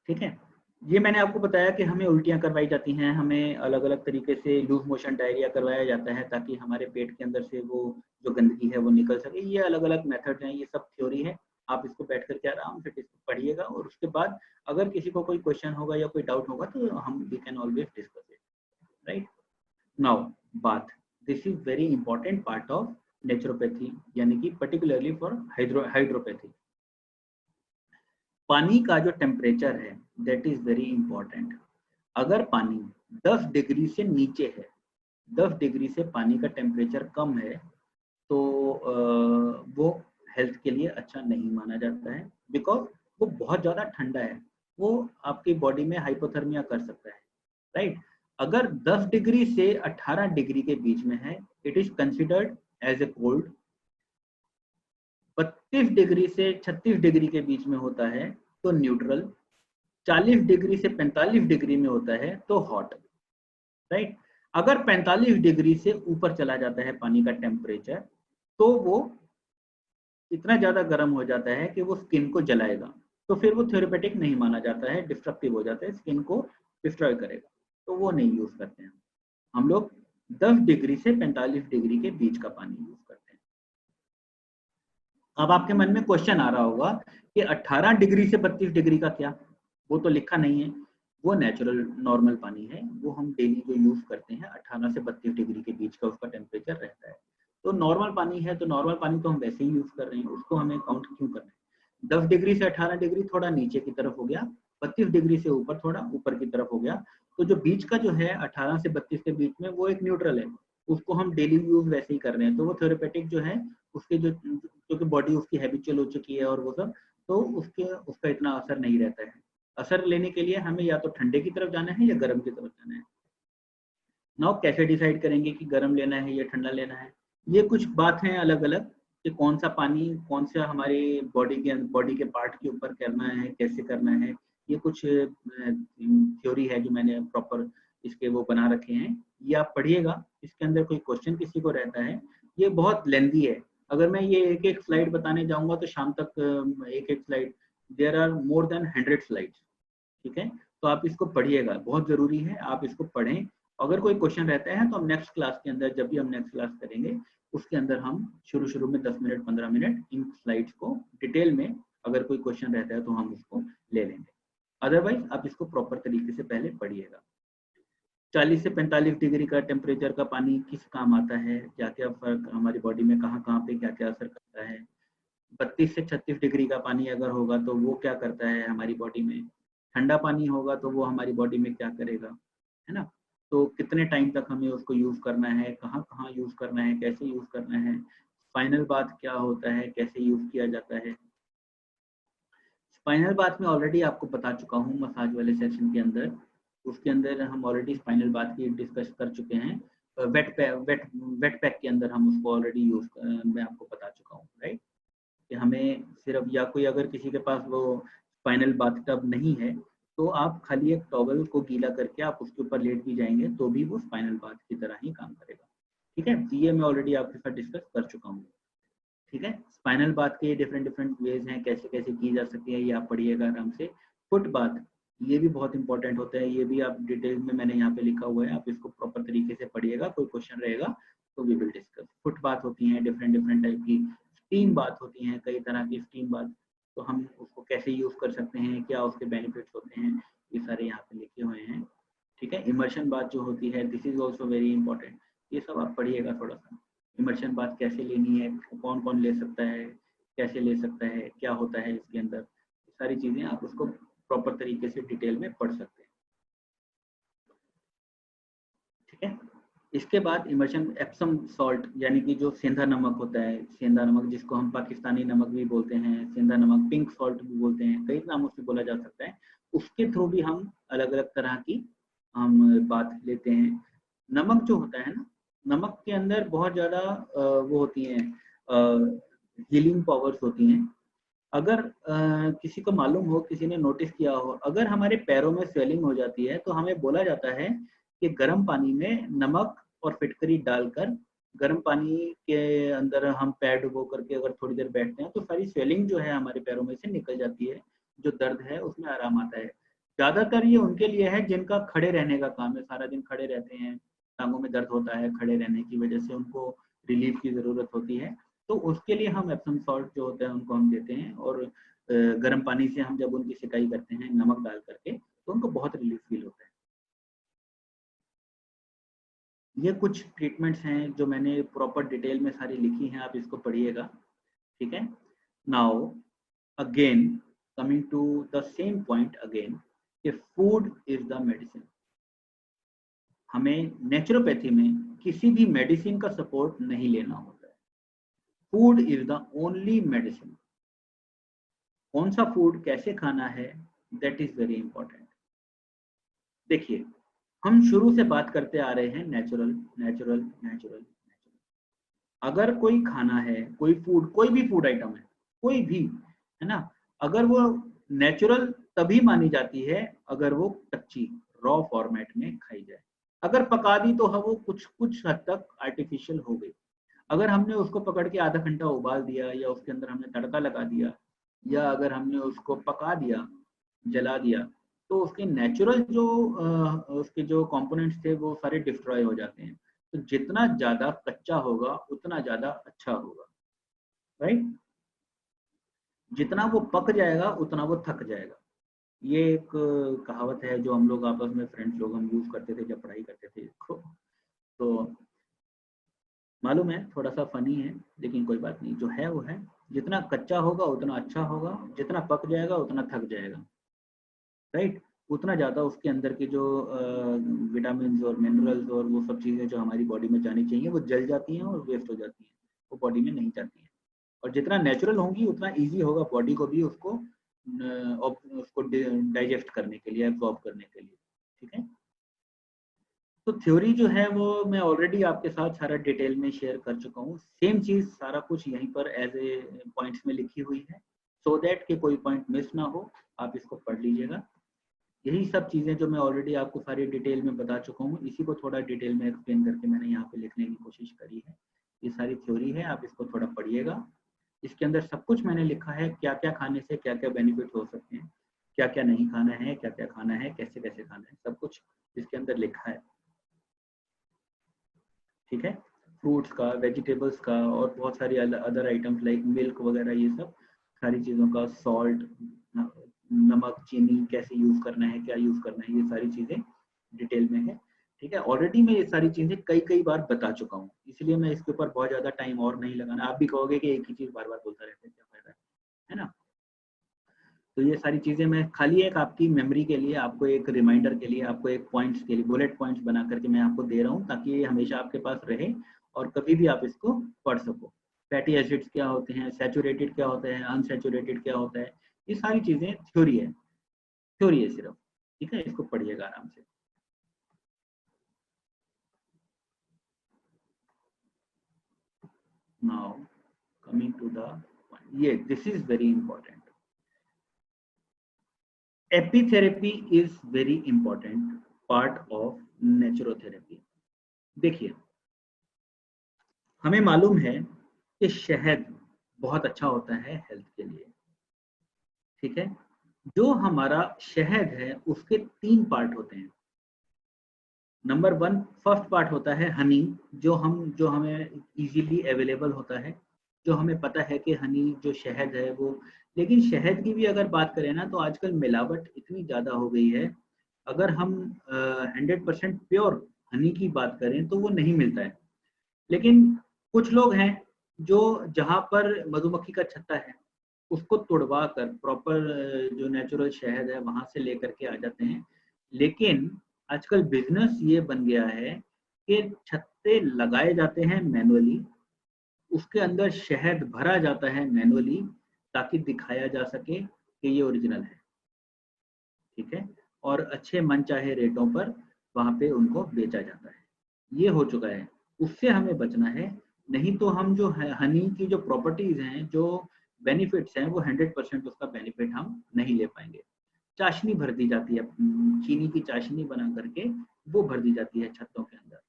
ठीक है, ये मैंने आपको बताया कि हमें उल्टियां करवाई जाती हैं, हमें अलग अलग तरीके से लूज मोशन डायरिया करवाया जाता है ताकि हमारे पेट के अंदर से वो जो गंदगी है वो निकल सके। ये अलग अलग मेथड हैं, ये सब थ्योरी है। आप इसको बैठ करके आराम से पढ़िएगा, और उसके बाद अगर किसी को कोई क्वेश्चन होगा या कोई डाउट होगा तो हम we can always discuss it, right. Now बात, this is very important part of naturopathy, यानी कि पर्टिकुलरली फॉर हाइड्रोपैथी। पानी का जो टेम्परेचर है दैट इज वेरी इंपॉर्टेंट। अगर पानी 10 डिग्री से नीचे है, 10 डिग्री से पानी का टेम्परेचर कम है, तो वो हेल्थ के लिए अच्छा नहीं माना जाता है, बिकॉज वो बहुत ज़्यादा ठंडा है, वो आपकी बॉडी में हाइपोथर्मिया कर सकता है, राइट। अगर 10 डिग्री से 18 डिग्री के बीच में है, it is considered as a cold. 32 degree से 36 डिग्री के बीच में होता है तो न्यूट्रल। 40 डिग्री से 45 डिग्री में होता है तो हॉट, राइट। अगर 45 डिग्री से ऊपर चला जाता है पानी का टेम्परेचर, तो वो इतना ज्यादा गर्म हो जाता है कि वो स्किन को जलाएगा, तो फिर वो थेरेपेटिक नहीं माना जाता है, डिस्ट्रक्टिव हो जाता है, स्किन को डिस्ट्रॉय करेगा, तो वो नहीं यूज करते हैं हम लोग। 10 डिग्री से 45 डिग्री के बीच का पानी यूज करते हैं। अब आपके मन में क्वेश्चन आ रहा होगा कि 18 डिग्री से 32 डिग्री का क्या, वो तो लिखा नहीं है। वो नेचुरल नॉर्मल पानी है, वो हम डेली जो यूज करते हैं 18 से 32 डिग्री के बीच का उसका टेम्परेचर रहता है। तो नॉर्मल पानी है, तो नॉर्मल पानी तो हम वैसे ही यूज कर रहे हैं, उसको हमें काउंट क्यों करना है। 10 डिग्री से 18 डिग्री थोड़ा नीचे की तरफ हो गया, 32 डिग्री से ऊपर थोड़ा ऊपर की तरफ हो गया, तो जो बीच का जो है 18 से 32 के बीच में वो एक न्यूट्रल है, उसको हम डेली यूज वैसे ही कर रहे हैं, तो वो थेरेपेटिक जो है उसके जो क्योंकि बॉडी उसकी हैबिचुअल हो चुकी है और वो सब, तो उसका इतना असर नहीं रहता है। असर लेने के लिए हमें या तो ठंडे की तरफ जाना है या गर्म की तरफ जाना है। नाउ कैसे डिसाइड करेंगे कि गर्म लेना है या ठंडा लेना है, ये कुछ बात है अलग अलग कि कौन सा पानी कौन सा हमारे बॉडी के पार्ट के ऊपर करना है, कैसे करना है। ये कुछ थ्योरी है जो मैंने प्रॉपर इसके वो बना रखे हैं, ये आप पढ़िएगा। इसके अंदर कोई क्वेश्चन किसी को रहता है, ये बहुत लेंदी है, अगर मैं ये एक एक स्लाइड बताने जाऊंगा तो शाम तक एक एक slide, there are more than 100 slides, ठीक है। तो आप इसको पढ़िएगा, बहुत जरूरी है आप इसको पढ़ें। अगर कोई क्वेश्चन रहता है तो हम नेक्स्ट क्लास के अंदर, जब भी हम नेक्स्ट क्लास करेंगे उसके अंदर हम शुरू शुरू में 10 मिनट 15 मिनट इन स्लाइड्स को डिटेल में, अगर कोई क्वेश्चन रहता है तो हम उसको ले लेंगे। अदरवाइज आप इसको प्रॉपर तरीके से पहले पढ़िएगा। 40 से 45 डिग्री का टेम्परेचर का पानी किस काम आता है, क्या क्या फर्क हमारी बॉडी में कहाँ कहाँ पे क्या क्या असर करता है। 32 से 36 डिग्री का पानी अगर होगा तो वो क्या करता है हमारी बॉडी में। ठंडा पानी होगा तो वो हमारी बॉडी में क्या करेगा, है ना। तो कितने टाइम तक हमें उसको यूज करना है, कहाँ कहाँ यूज करना है, कैसे यूज करना है, स्पाइनल बाथ क्या होता है, कैसे यूज किया जाता है। स्पाइनल बाथ में ऑलरेडी आपको बता चुका हूँ मसाज वाले सेशन के अंदर, उसके अंदर हम ऑलरेडी स्पाइनल बाथ की डिस्कस कर चुके हैं। वेट पैक के अंदर हम उसको ऑलरेडी यूज मैं आपको बता चुका हूँ, राइट। कि हमें सिर्फ, या कोई अगर किसी के पास वो स्पाइनल बाथटब नहीं है तो आप खाली एक टॉवल को गीला करके आप उसके ऊपर लेट भी जाएंगे तो भी वो स्पाइनल बाथ की तरह ही काम करेगा, ठीक है, ये मैं ऑलरेडी आपके साथ डिस्कस कर चुका हूँ। ठीक है, स्पाइनल बात के डिफरेंट वेज हैं, कैसे कैसे की जा सकती है, ये आप पढ़िएगा आराम से। फुट बात, ये भी बहुत इंपॉर्टेंट होता है, ये भी आप डिटेल में मैंने यहाँ पे लिखा हुआ है, आप इसको प्रॉपर तरीके से पढ़िएगा, कोई क्वेश्चन रहेगा तो वी विल डिस्कस। फुट बात होती है डिफरेंट टाइप की, स्टीम बात होती है, कई तरह की स्टीम बात, तो हम उसको कैसे यूज कर सकते हैं, क्या उसके बेनिफिट्स होते हैं, ये सारे यहाँ पे लिखे हुए हैं। ठीक है, इमर्शन बात जो होती है, this is also very important, ये सब आप पढ़िएगा थोड़ा सा। इमर्शन बात कैसे लेनी है, कौन कौन ले सकता है, कैसे ले सकता है, क्या होता है इसके अंदर, सारी चीजें आप उसको प्रॉपर तरीके से डिटेल में पढ़ सकते हैं। ठीक है, इसके बाद इमर्शन एप्सम सॉल्ट, यानी कि जो सेंधा नमक होता है, सेंधा नमक जिसको हम पाकिस्तानी नमक भी बोलते हैं, सेंधा नमक, पिंक सॉल्ट भी बोलते हैं, कई नामों से बोला जा सकता है, उसके थ्रू भी हम अलग अलग तरह की हम बात लेते हैं। नमक जो होता है ना, नमक के अंदर बहुत ज्यादा वो होती हैं, हीलिंग पावर्स होती हैं। अगर किसी को मालूम हो, किसी ने नोटिस किया हो, अगर हमारे पैरों में स्वेलिंग हो जाती है तो हमें बोला जाता है कि गर्म पानी में नमक और फिटकरी डालकर, गर्म पानी के अंदर हम पैर डुबो करके अगर थोड़ी देर बैठते हैं तो सारी स्वेलिंग जो है हमारे पैरों में से निकल जाती है, जो दर्द है उसमें आराम आता है। ज्यादातर ये उनके लिए है जिनका खड़े रहने का काम है, सारा दिन खड़े रहते हैं, टांगों में दर्द होता है, खड़े रहने की वजह से उनको रिलीफ की जरूरत होती है, तो उसके लिए हम एप्सम सॉल्ट जो होता है उनको हम देते हैं, और गर्म पानी से हम जब उनकी सिकाई करते हैं नमक डाल करके तो उनको बहुत रिलीफ फील होता है। ये कुछ ट्रीटमेंट्स हैं जो मैंने प्रॉपर डिटेल में सारी लिखी हैं, आप इसको पढ़िएगा। ठीक है, now again coming to the same point again, कि फूड इज द मेडिसिन। हमें नेचुरोपैथी में किसी भी मेडिसिन का सपोर्ट नहीं लेना होता है, food is the only medicine. कौन सा फूड कैसे खाना है, दैट इज वेरी इंपॉर्टेंट। देखिए, हम शुरू से बात करते आ रहे हैं नेचुरल नेचुरल नेचुरल नेचुरल। अगर कोई खाना है, कोई फूड, कोई भी फूड आइटम है, कोई भी, है ना, अगर वो नेचुरल तभी मानी जाती है अगर वो कच्ची रॉ फॉर्मेट में खाई जाए। अगर पका दी तो वो कुछ कुछ हद तक आर्टिफिशियल हो गई। अगर हमने उसको पकड़ के आधा घंटा उबाल दिया, या उसके अंदर हमने तड़का लगा दिया, या अगर हमने उसको पका दिया, जला दिया, तो उसके नेचुरल जो उसके जो कंपोनेंट्स थे वो सारे डिस्ट्रॉय हो जाते हैं। तो जितना ज्यादा कच्चा होगा उतना ज्यादा अच्छा होगा, राइट। जितना वो पक जाएगा उतना वो थक जाएगा। ये एक कहावत है जो हम लोग आपस में फ्रेंड्स लोग हम यूज करते थे जब पढ़ाई करते थे इसको। तो मालूम है थोड़ा सा फनी है, लेकिन कोई बात नहीं, जो है वो है। जितना कच्चा होगा उतना अच्छा होगा, जितना पक जाएगा उतना थक जाएगा, राइट। उतना ज़्यादा उसके अंदर के जो विटामिन और मिनरल्स और वो सब चीज़ें जो हमारी बॉडी में जानी चाहिए वो जल जाती हैं और वेस्ट हो जाती हैं, वो बॉडी में नहीं जाती हैं। और जितना नेचुरल होंगी उतना ईजी होगा बॉडी को भी उसको उसको डाइजेस्ट करने के लिए, एब्जॉर्ब करने के लिए। ठीक है, तो थ्योरी जो है वो मैं ऑलरेडी आपके साथ सारा डिटेल में शेयर कर चुका हूँ। सेम चीज़ सारा कुछ यहीं पर एज ए पॉइंट्स में लिखी हुई है, सो दैट कि कोई पॉइंट मिस ना हो, आप इसको पढ़ लीजिएगा। यही सब चीज़ें जो मैं ऑलरेडी आपको सारी डिटेल में बता चुका हूँ, इसी को थोड़ा डिटेल में एक्सप्लेन करके मैंने यहाँ पे लिखने की कोशिश करी है। ये सारी थ्योरी है, आप इसको थोड़ा पढ़िएगा। इसके अंदर सब कुछ मैंने लिखा है, क्या क्या खाने से क्या क्या बेनिफिट हो सकते हैं, क्या क्या नहीं खाना है, क्या क्या खाना है, कैसे कैसे खाना है, सब कुछ इसके अंदर लिखा है। ठीक है, फ्रूट्स का, वेजिटेबल्स का, और बहुत सारी अदर आइटम्स लाइक मिल्क वगैरह, ये सब सारी चीज़ों का, सॉल्ट, नमक, चीनी कैसे यूज़ करना है, क्या यूज़ करना है, ये सारी चीज़ें डिटेल में है। ठीक है, ऑलरेडी मैं ये सारी चीज़ें कई कई बार बता चुका हूँ, इसलिए मैं इसके ऊपर बहुत ज़्यादा टाइम और नहीं लगाना। आप भी कहोगे कि एक ही चीज़ बार बार बोलता रहता है, क्या फायदा है ना। तो ये सारी चीज़ें मैं खाली एक आपकी मेमोरी के लिए, आपको एक रिमाइंडर के लिए, आपको एक पॉइंट्स के लिए, बुलेट पॉइंट्स बना करके मैं आपको दे रहा हूँ, ताकि ये हमेशा आपके पास रहे और कभी भी आप इसको पढ़ सको। फैटी एसिड्स क्या होते हैं, सैचुरेटेड क्या होता है, अनसैचुरेटेड क्या होता है, ये सारी चीज़ें थ्योरी है सिर्फ। ठीक है, इसको पढ़िएगा आराम से। नाउ कमिंग टू द ये this is very important. Apitherapy is very important part of naturotherapy. देखिए, हमें मालूम है कि शहद बहुत अच्छा होता है हेल्थ के लिए, ठीक है। जो हमारा शहद है उसके 3 पार्ट होते हैं। नंबर 1, फर्स्ट पार्ट होता है हनी, जो हमें इजीली अवेलेबल होता है, जो हमें पता है कि हनी जो शहद है वो। लेकिन शहद की भी अगर बात करें ना, तो आजकल मिलावट इतनी ज़्यादा हो गई है। अगर हम 100% प्योर हनी की बात करें तो वो नहीं मिलता है। लेकिन कुछ लोग हैं जो जहाँ पर मधुमक्खी का छत्ता है उसको तुड़वा कर प्रॉपर जो नेचुरल शहद है वहां से लेकर के आ जाते हैं। लेकिन आजकल बिजनेस ये बन गया है कि छत्ते लगाए जाते हैं मैनुअली, उसके अंदर शहद भरा जाता है मैनुअली, ताकि दिखाया जा सके कि ये ओरिजिनल है, ठीक है। और अच्छे मनचाहे रेटों पर वहां पे उनको बेचा जाता है। ये हो चुका है, उससे हमें बचना है। नहीं तो हम जो है हनी की जो प्रॉपर्टीज हैं, जो बेनिफिट्स हैं, वो 100% उसका बेनिफिट हम नहीं ले पाएंगे। चाशनी भर दी जाती है, चीनी की चाशनी बना करके वो भर दी जाती है छत्तों के अंदर।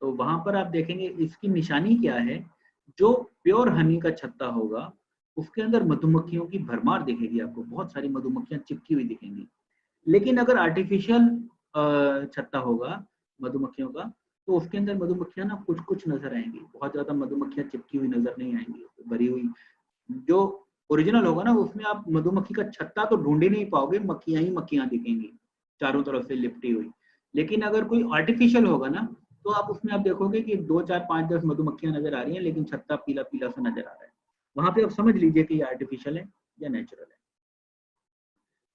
तो वहां पर आप देखेंगे इसकी निशानी क्या है। जो प्योर हनी का छत्ता होगा उसके अंदर मधुमक्खियों की भरमार दिखेगी, आपको बहुत सारी मधुमक्खियां चिपकी हुई दिखेंगी। लेकिन अगर आर्टिफिशियल छत्ता होगा मधुमक्खियों का, तो उसके अंदर मधुमक्खियां ना कुछ कुछ नजर आएंगी, बहुत ज्यादा मधुमक्खियां चिपकी हुई नजर नहीं आएंगी, भरी हुई। जो ओरिजिनल होगा ना उसमें आप मधुमक्खी का छत्ता तो ढूंढ ही नहीं पाओगे, मक्खियां ही मक्खियां दिखेंगी चारों तरफ से लिपटी हुई। लेकिन अगर कोई आर्टिफिशियल होगा ना, तो आप उसमें आप देखोगे कि 2 4 5 10 मधुमक्खियां नजर आ रही हैं, लेकिन छत्ता पीला पीला सा नजर आ रहा है। वहां पे आप समझ लीजिए कि ये आर्टिफिशियल है या नेचुरल है,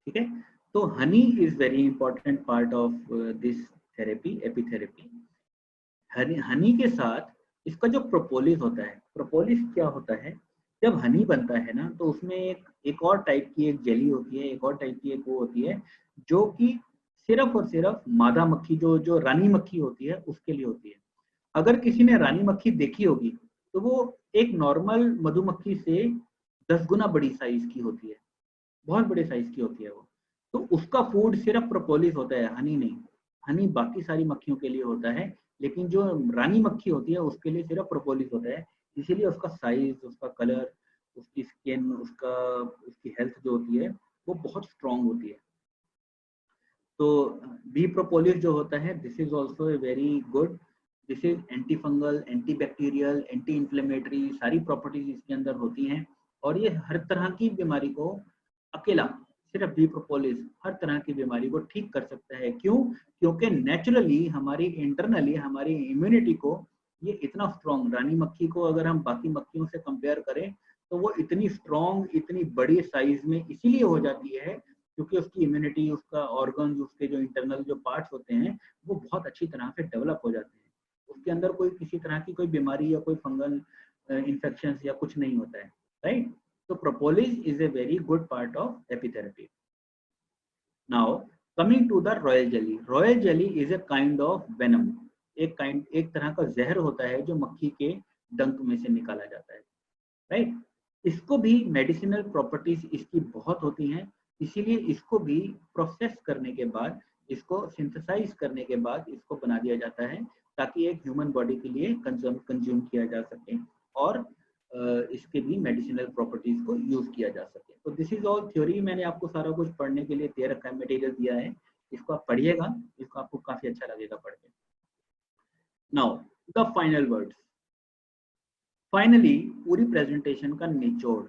ठीक है। तो honey is very important part of this therapy, apitherapy. Honey के साथ इसका जो प्रोपोलिस होता है, प्रोपोलिस क्या होता है, जब हनी बनता है ना तो उसमें एक और टाइप की एक जेली होती है, एक और टाइप की एक वो होती है, जो कि सिर्फ और सिर्फ मादा मक्खी, जो जो रानी मक्खी होती है उसके लिए होती है। अगर किसी ने रानी मक्खी देखी होगी तो वो एक नॉर्मल मधुमक्खी से 10 गुना बड़ी साइज की होती है, बहुत बड़े साइज की होती है वो। तो उसका फूड सिर्फ प्रोपोलिस होता है, हनी नहीं। हनी बाकी सारी मक्खियों के लिए होता है, लेकिन जो रानी मक्खी होती है उसके लिए सिर्फ प्रोपोलिस होता है। इसीलिए उसका साइज, उसका कलर, उसकी स्किन, उसकी हेल्थ जो होती है वो बहुत स्ट्रांग होती है। तो बी प्रोपोलिस जो होता है, this is also a very good. This is anti fungal, anti bacterial, anti inflammatory, सारी प्रॉपर्टीज इसके अंदर होती हैं। और ये हर तरह की बीमारी को अकेला, सिर्फ बी प्रोपोलिस हर तरह की बीमारी को ठीक कर सकता है। क्यों? क्योंकि नेचुरली हमारी इंटरनली हमारी इम्यूनिटी को ये इतना स्ट्रॉन्ग, रानी मक्खी को अगर हम बाकी मक्खियों से कंपेयर करें तो वो इतनी स्ट्रॉन्ग, इतनी बड़ी साइज में इसीलिए हो जाती है क्योंकि उसकी इम्यूनिटी, उसका ऑर्गन, उसके जो इंटरनल जो पार्ट्स होते हैं वो बहुत अच्छी तरह से डेवलप हो जाते हैं। उसके अंदर कोई किसी तरह की कोई बीमारी या कोई फंगल इन्फेक्शन या कुछ नहीं होता है, राइट। तो propolis is a very good part of apitherapy. Now coming to the royal jelly. Royal jelly is a kind of venom, एक तरह का जहर होता है जो मक्खी के डंक में से निकाला जाता है, राइट। इसको भी मेडिसिनल प्रॉपर्टीज इसकी बहुत होती हैं, इसीलिए इसको भी प्रोसेस करने के बाद, इसको सिंथेसाइज करने के बाद इसको बना दिया जाता है ताकि एक ह्यूमन बॉडी के लिए कंज्यूम किया जा सके और इसके भी मेडिसिनल प्रॉपर्टीज को यूज किया जा सके। तो दिस इज ऑल थ्योरी, मैंने आपको सारा कुछ पढ़ने के लिए दे रखा है, मटेरियल दिया है, इसको आप पढ़िएगा, इसको आपको काफी अच्छा लगेगा पढ़ के। Now the final words. Finally पूरी प्रेजेंटेशन का निचोड़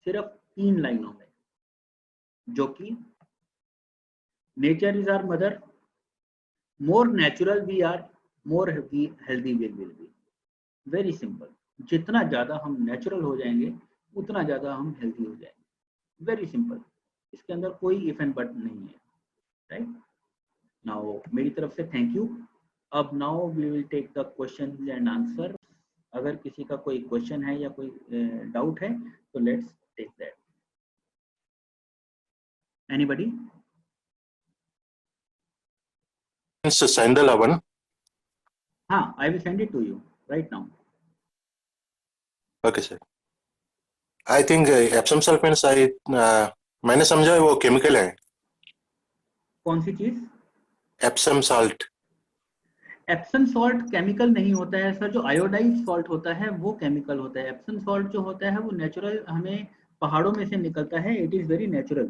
सिर्फ 3 लाइनों में, जो कि nature is our mother, more natural we are, more healthy will be. Very simple, जितना ज्यादा हम नेचुरल हो जाएंगे उतना ज्यादा हम हेल्दी हो जाएंगे। वेरी सिंपल, इसके अंदर कोई इफ एंड बट नहीं है, राइट। नाउ मेरी तरफ से थैंक यू। अब now we will take the question and answer. अगर किसी का कोई क्वेश्चन है या कोई डाउट है तो let's take that. Anybody? Mr. Sandalavan. हाँ, I will send it to you right now. Okay sir. I think Epsom salt means मैंने समझा है वो केमिकल है। कौन सी चीज? Epsom salt. Epsom salt chemical नहीं होता है सर, जो आयोडाइज सॉल्ट होता है वो केमिकल होता है। एप्सम सॉल्ट जो होता है वो नेचुरल हमें पहाड़ों में से निकलता है, it is very natural.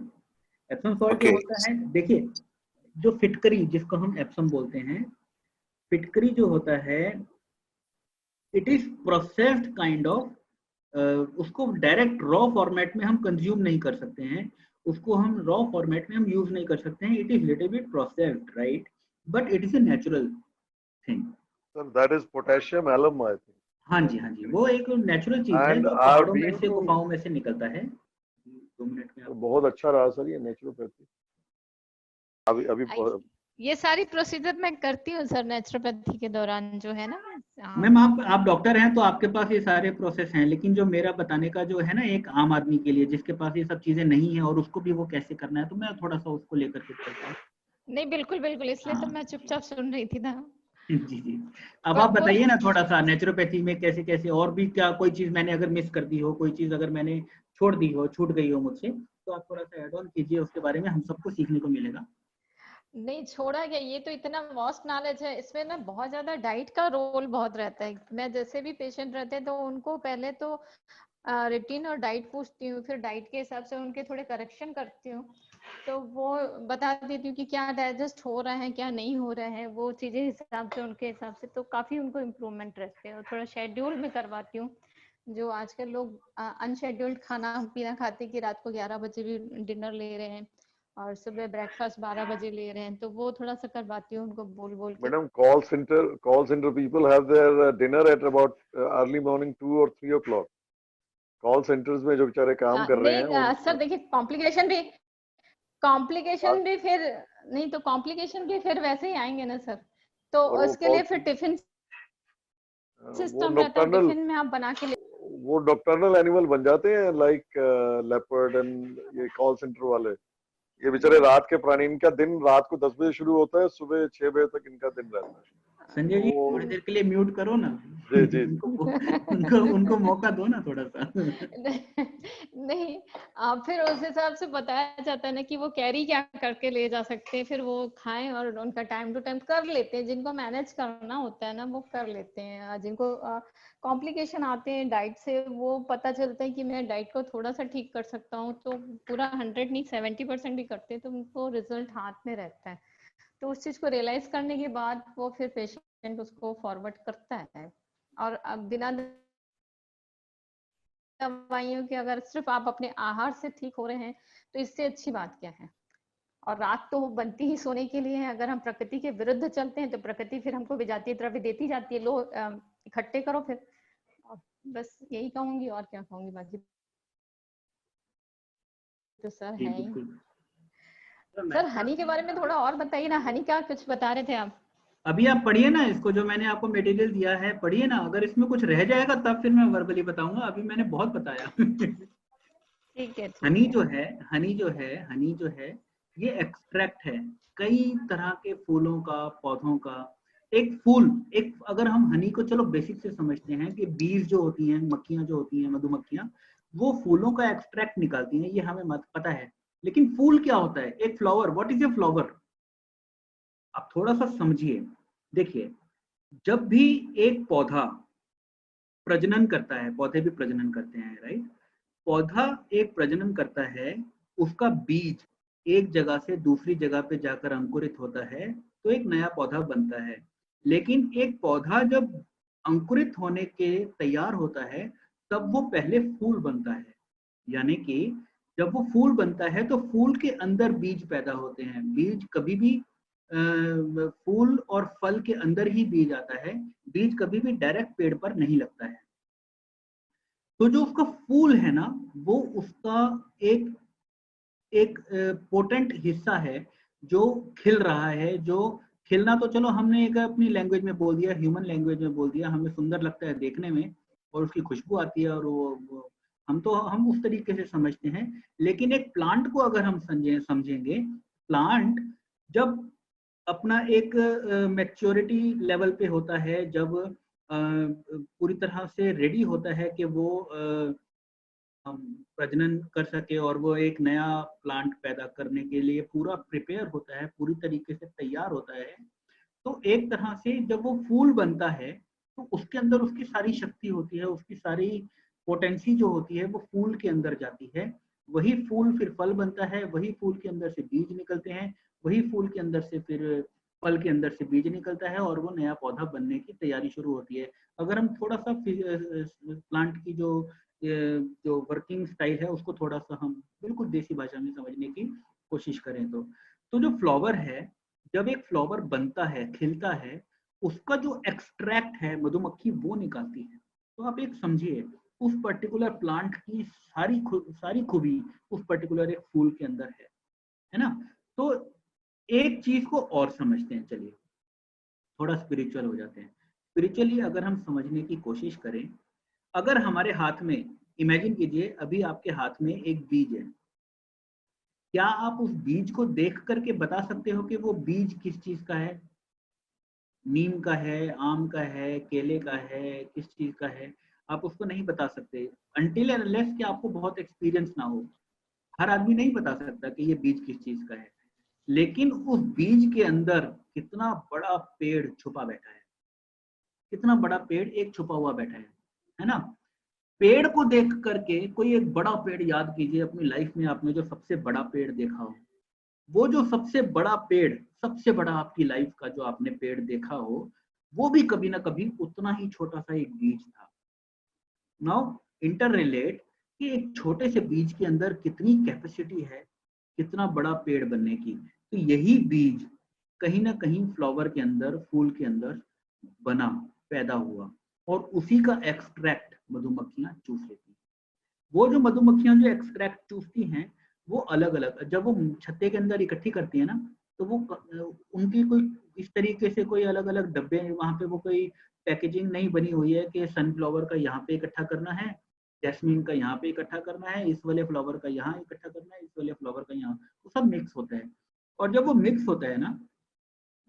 Epsom salt जो Okay. होता है, देखिए जो फिटकरी जिसको हम एप्सम बोलते हैं, फिटकरी जो होता है it is processed kind of, उसको डायरेक्ट रॉ फॉर्मेट में हम कंज्यूम नहीं कर सकते हैं, उसको हम रॉ फॉर्मेट में हम यूज नहीं कर सकते हैं, it is little bit processed right, but it is a natural thing. Sir, that is potassium alum, I think. हाँ जी, हाँ जी, वो एक नेचुरल चीज है And जो I've पहाड़ों में been से to, गुफाओं में से निकलता है। 2 मिनट में तो आप बहुत अच्छा रहा सर ये नेचुरोपैथी। अभी अभी ये सारी प्रोसीजर मैं करती हूँ सर नेचुरोपैथी के दौरान जो है ना। मैम आप डॉक्टर हैं तो आपके पास ये सारे प्रोसेस हैं, लेकिन जो मेरा बताने का जो है ना एक आम आदमी के लिए जिसके पास ये सब चीजें नहीं है और उसको भी वो कैसे करना है, तो मैं थोड़ा सा उसको लेकर के चलता हूँ। नहीं बिल्कुल बिल्कुल, इसलिए तो हाँ। मैं चुपचाप सुन रही थी ना। जी जी, अब आप बताइए ना थोड़ा सा नेचुरोपैथी में कैसे कैसे, और भी क्या कोई चीज मैंने अगर मिस कर दी हो, कोई चीज अगर मैंने छोड़ दी हो, छूट गई हो मुझसे, तो आप थोड़ा सा ऐड ऑन कीजिए, उसके बारे में हम सबको सीखने को मिलेगा। नहीं छोड़ा गया, ये तो इतना वास्ट नॉलेज है, इसमें ना बहुत ज्यादा डाइट का रोल बहुत रहता है। मैं जैसे भी पेशेंट रहते हैं तो उनको पहले तो रूटीन और डाइट पूछती हूँ, फिर डाइट के हिसाब से उनके थोड़े करेक्शन करती हूँ, तो वो बता देती हूँ कि क्या डाइजेस्ट हो रहा है क्या नहीं हो रहा है, वो चीजें हिसाब से उनके हिसाब से, तो काफी उनको इम्प्रूवमेंट रहते हैं। और थोड़ा शेड्यूल में करवाती हूँ, जो आजकल लोग अनशेड्यूल्ड खाना पीना खाते कि रात को 11 बजे भी डिनर ले रहे हैं और सुबह ब्रेकफास्ट 12 बजे ले रहे हैं, तो वो थोड़ा सा करवाती हूँ उनको बोल बोल के। Madam call center people have their dinner at about early morning 2 or 3 o'clock. Call centres में जो बेचारे काम कर रहे हैं नहीं सर देखिए कॉम्प्लिकेशन भी फिर नहीं, तो कॉम्प्लिकेशन भी फिर वैसे ही आएंगे ना सर, तो और वो उसके लिए फिर टिफिन वो सिस्टम रहता है, नॉकटर्नल टिफिन में आप बना के ले। वो नॉकटर्नल एनिमल बन जाते हैं लाइक लेपर्ड एंड ये कॉल सेंटर वाले, ये बेचारे रात के प्राणी, इनका दिन रात को 10 बजे शुरू होता है, सुबह 6 बजे तक इनका दिन रहता है। संजय जी थोड़ी देर के लिए म्यूट करो ना। जी जी उनको मौका दो ना थोड़ा सा। नहीं फिर उस हिसाब से बताया जाता है ना कि वो कैरी क्या करके ले जा सकते हैं, फिर वो खाएं और उनका टाइम टू टाइम कर लेते हैं, जिनको मैनेज करना होता है ना वो कर लेते हैं, जिनको कॉम्प्लिकेशन आते हैं डाइट से वो पता चलता है कि मैं डाइट को थोड़ा सा ठीक कर सकता हूँ, तो पूरा 100 नहीं 70% भी करते हैं, तो उनको रिजल्ट हाथ में रहता है। तो उस चीज को रियलाइज करने के बाद वो फिर पेशेंट उसको फॉरवर्ड करता है। और अब बिना दवाइयों के अगर सिर्फ आप अपने आहार से ठीक हो रहे हैं तो इससे अच्छी बात क्या है। और रात तो बनती ही सोने के लिए है, अगर हम प्रकृति के विरुद्ध चलते हैं तो प्रकृति फिर हमको विजातीय द्रव्य देती जाती है, लो इकट्ठे करो फिर। बस यही कहूंगी, और क्या कहूंगी, बाकी तो सर है ही। सर हनी के बारे में थोड़ा और बताइए ना, हनी का कुछ बता रहे थे आप। अभी आप पढ़िए ना इसको, जो मैंने आपको मटेरियल दिया है पढ़िए ना, अगर इसमें कुछ रह जाएगा तब फिर मैं वर्बली बताऊंगा, अभी मैंने बहुत बताया। ठीक है हनी जो है ये एक्सट्रैक्ट है कई तरह के फूलों का, पौधों का। एक अगर हम हनी को चलो बेसिक से समझते हैं कि बीज जो होती हैं, मक्खियां जो होती हैं, मधुमक्खियां, वो फूलों का एक्सट्रैक्ट निकालती हैं, ये हमें पता है। लेकिन फूल क्या होता है, एक flower, what is a flower, आप थोड़ा सा समझिए। देखिए जब भी एक पौधा प्रजनन करता है, पौधे भी प्रजनन करते हैं राइट, पौधा एक प्रजनन करता है, उसका बीज एक जगह से दूसरी जगह पे जाकर अंकुरित होता है तो एक नया पौधा बनता है। लेकिन एक पौधा जब अंकुरित होने के तैयार होता है तब वो पहले फूल बनता है, यानी कि जब वो फूल बनता है तो फूल के अंदर बीज पैदा होते हैं। बीज कभी भी फूल और फल के अंदर ही बीज आता है, बीज कभी भी डायरेक्ट पेड़ पर नहीं लगता है। तो जो उसका फूल है ना, वो उसका एक एक पोटेंट हिस्सा है जो खिल रहा है। जो खिलना तो चलो हमने एक अपनी लैंग्वेज में बोल दिया, ह्यूमन लैंग्वेज में बोल दिया, हमें सुंदर लगता है देखने में और उसकी खुशबू आती है और वो हम उस तरीके से समझते हैं। लेकिन एक प्लांट को अगर हम समझेंगे, प्लांट जब अपना एक मैच्योरिटी लेवल पे होता है, जब पूरी तरह से रेडी होता है कि वो प्रजनन कर सके और वो एक नया प्लांट पैदा करने के लिए पूरा प्रिपेयर होता है, पूरी तरीके से तैयार होता है, तो एक तरह से जब वो फूल बनता है तो उसके अंदर उसकी सारी शक्ति होती है, उसकी सारी पोटेंसी जो होती है वो फूल के अंदर जाती है। वही फूल फिर फल बनता है, वही फूल के अंदर से बीज निकलते हैं, वही फूल के अंदर से फिर फल के अंदर से बीज निकलता है और वो नया पौधा बनने की तैयारी शुरू होती है। अगर हम थोड़ा सा प्लांट की जो वर्किंग स्टाइल है उसको थोड़ा सा हम बिल्कुल देसी भाषा में समझने की कोशिश करें तो जो फ्लावर है, जब एक फ्लावर बनता है, खिलता है, उसका जो एक्सट्रैक्ट है मधुमक्खी वो निकालती है। तो आप एक समझिए उस पर्टिकुलर प्लांट की सारी खूबी उस पर्टिकुलर एक फूल के अंदर है ना। तो एक चीज को और समझते हैं, चलिए थोड़ा स्पिरिचुअल हो जाते हैं। स्पिरिचुअली अगर हम समझने की कोशिश करें, अगर हमारे हाथ में, इमेजिन कीजिए अभी आपके हाथ में एक बीज है, क्या आप उस बीज को देख करके बता सकते हो कि वो बीज किस चीज का है? नीम का है, आम का है, केले का है, किस चीज का है? आप उसको नहीं बता सकते अनटिल एंड अनलेस कि आपको बहुत एक्सपीरियंस ना हो। हर आदमी नहीं बता सकता कि ये बीज किस चीज का है। लेकिन उस बीज के अंदर कितना बड़ा पेड़ छुपा बैठा है, कितना बड़ा पेड़ एक छुपा हुआ बैठा है ना। पेड़ को देख करके कोई एक बड़ा पेड़ याद कीजिए अपनी लाइफ में, आपने जो सबसे बड़ा पेड़ देखा हो, वो जो सबसे बड़ा पेड़, सबसे बड़ा आपकी लाइफ का जो आपने पेड़ देखा हो, वो भी कभी ना कभी उतना ही छोटा सा एक बीज था। नाउ इंटर रिलेट कि एक छोटे से बीज के अंदर कितनी कैपेसिटी है कितना बड़ा पेड़ बनने की। तो यही बीज कहीं ना कहीं फ्लावर के अंदर, फूल के अंदर बना, पैदा हुआ, और उसी का एक्सट्रैक्ट मधुमक्खियां चूस लेती हैं। वो जो मधुमक्खियां जो एक्सट्रैक्ट चूसती हैं वो अलग अलग, जब वो छत्ते के अंदर इकट्ठी करती है ना, तो वो उनकी कोई इस तरीके से कोई अलग अलग डब्बे, वहां पे वो कोई पैकेजिंग नहीं बनी हुई है कि सनफ्लावर का यहाँ पे इकट्ठा करना है, जैस्मीन का यहाँ पे इकट्ठा करना है, इस वाले फ्लावर का यहाँ इकट्ठा करना है, इस वाले फ्लावर का यहाँ, वो सब मिक्स होता है। और जब वो मिक्स होता है ना,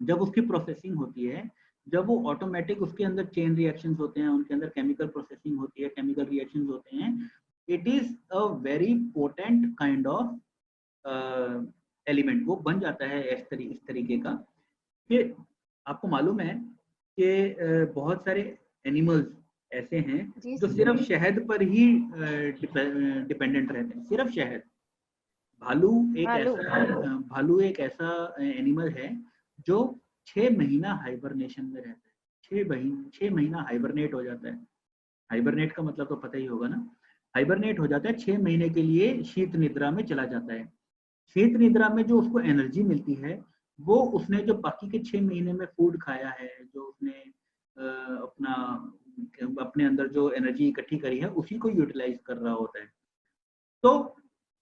जब उसकी प्रोसेसिंग होती है, जब वो ऑटोमेटिक उसके अंदर चेन रिएक्शंस होते हैं, उनके अंदर केमिकल प्रोसेसिंग होती है, केमिकल रिएक्शंस होते हैं, it is a very potent kind of element, वो बन जाता है इस तरीके का। फिर आपको मालूम है कि बहुत सारे एनिमल्स ऐसे हैं जो सिर्फ शहद पर ही डिपेंडेंट रहते हैं, सिर्फ शहद। भालू एक ऐसा एनिमल है जो 6 महीना हाइबरनेशन में रहता है। 6 महीना हाइबरनेट हो जाता है। हाइबरनेट का मतलब तो पता ही होगा ना, हाइबरनेट हो जाता है 6 महीने के लिए, शीत निद्रा में चला जाता है। शीत निद्रा में जो उसको एनर्जी मिलती है वो उसने जो बाकी के 6 महीने में फूड खाया है, जो उसने अपने अंदर जो एनर्जी इकट्ठी करी है उसी को यूटिलाइज कर रहा होता है। तो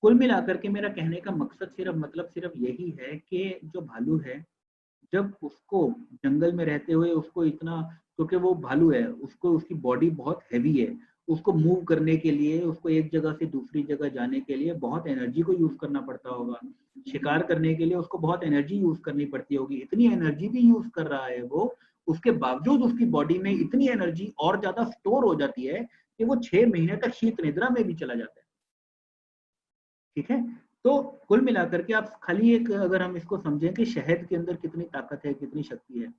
कुल मिलाकर के मेरा कहने का मकसद सिर्फ यही है कि जो भालू है, जब उसको जंगल में रहते हुए उसको इतना, क्योंकि वो भालू है, उसको उसकी बॉडी बहुत हैवी है, उसको मूव करने के लिए, उसको एक जगह से दूसरी जगह जाने के लिए बहुत एनर्जी को यूज करना पड़ता होगा। शिकार करने के लिए उसको बहुत एनर्जी यूज करनी पड़ती होगी। इतनी एनर्जी भी यूज कर रहा है वो, उसके बावजूद उसकी बॉडी में इतनी एनर्जी और ज्यादा स्टोर हो जाती है कि वो 6 महीने तक शीत निद्रा में भी चला जाता है। ठीक है, तो कुल मिलाकर के आप खाली एक, अगर हम इसको समझें कि शहद के अंदर कितनी ताकत है, कितनी शक्ति है,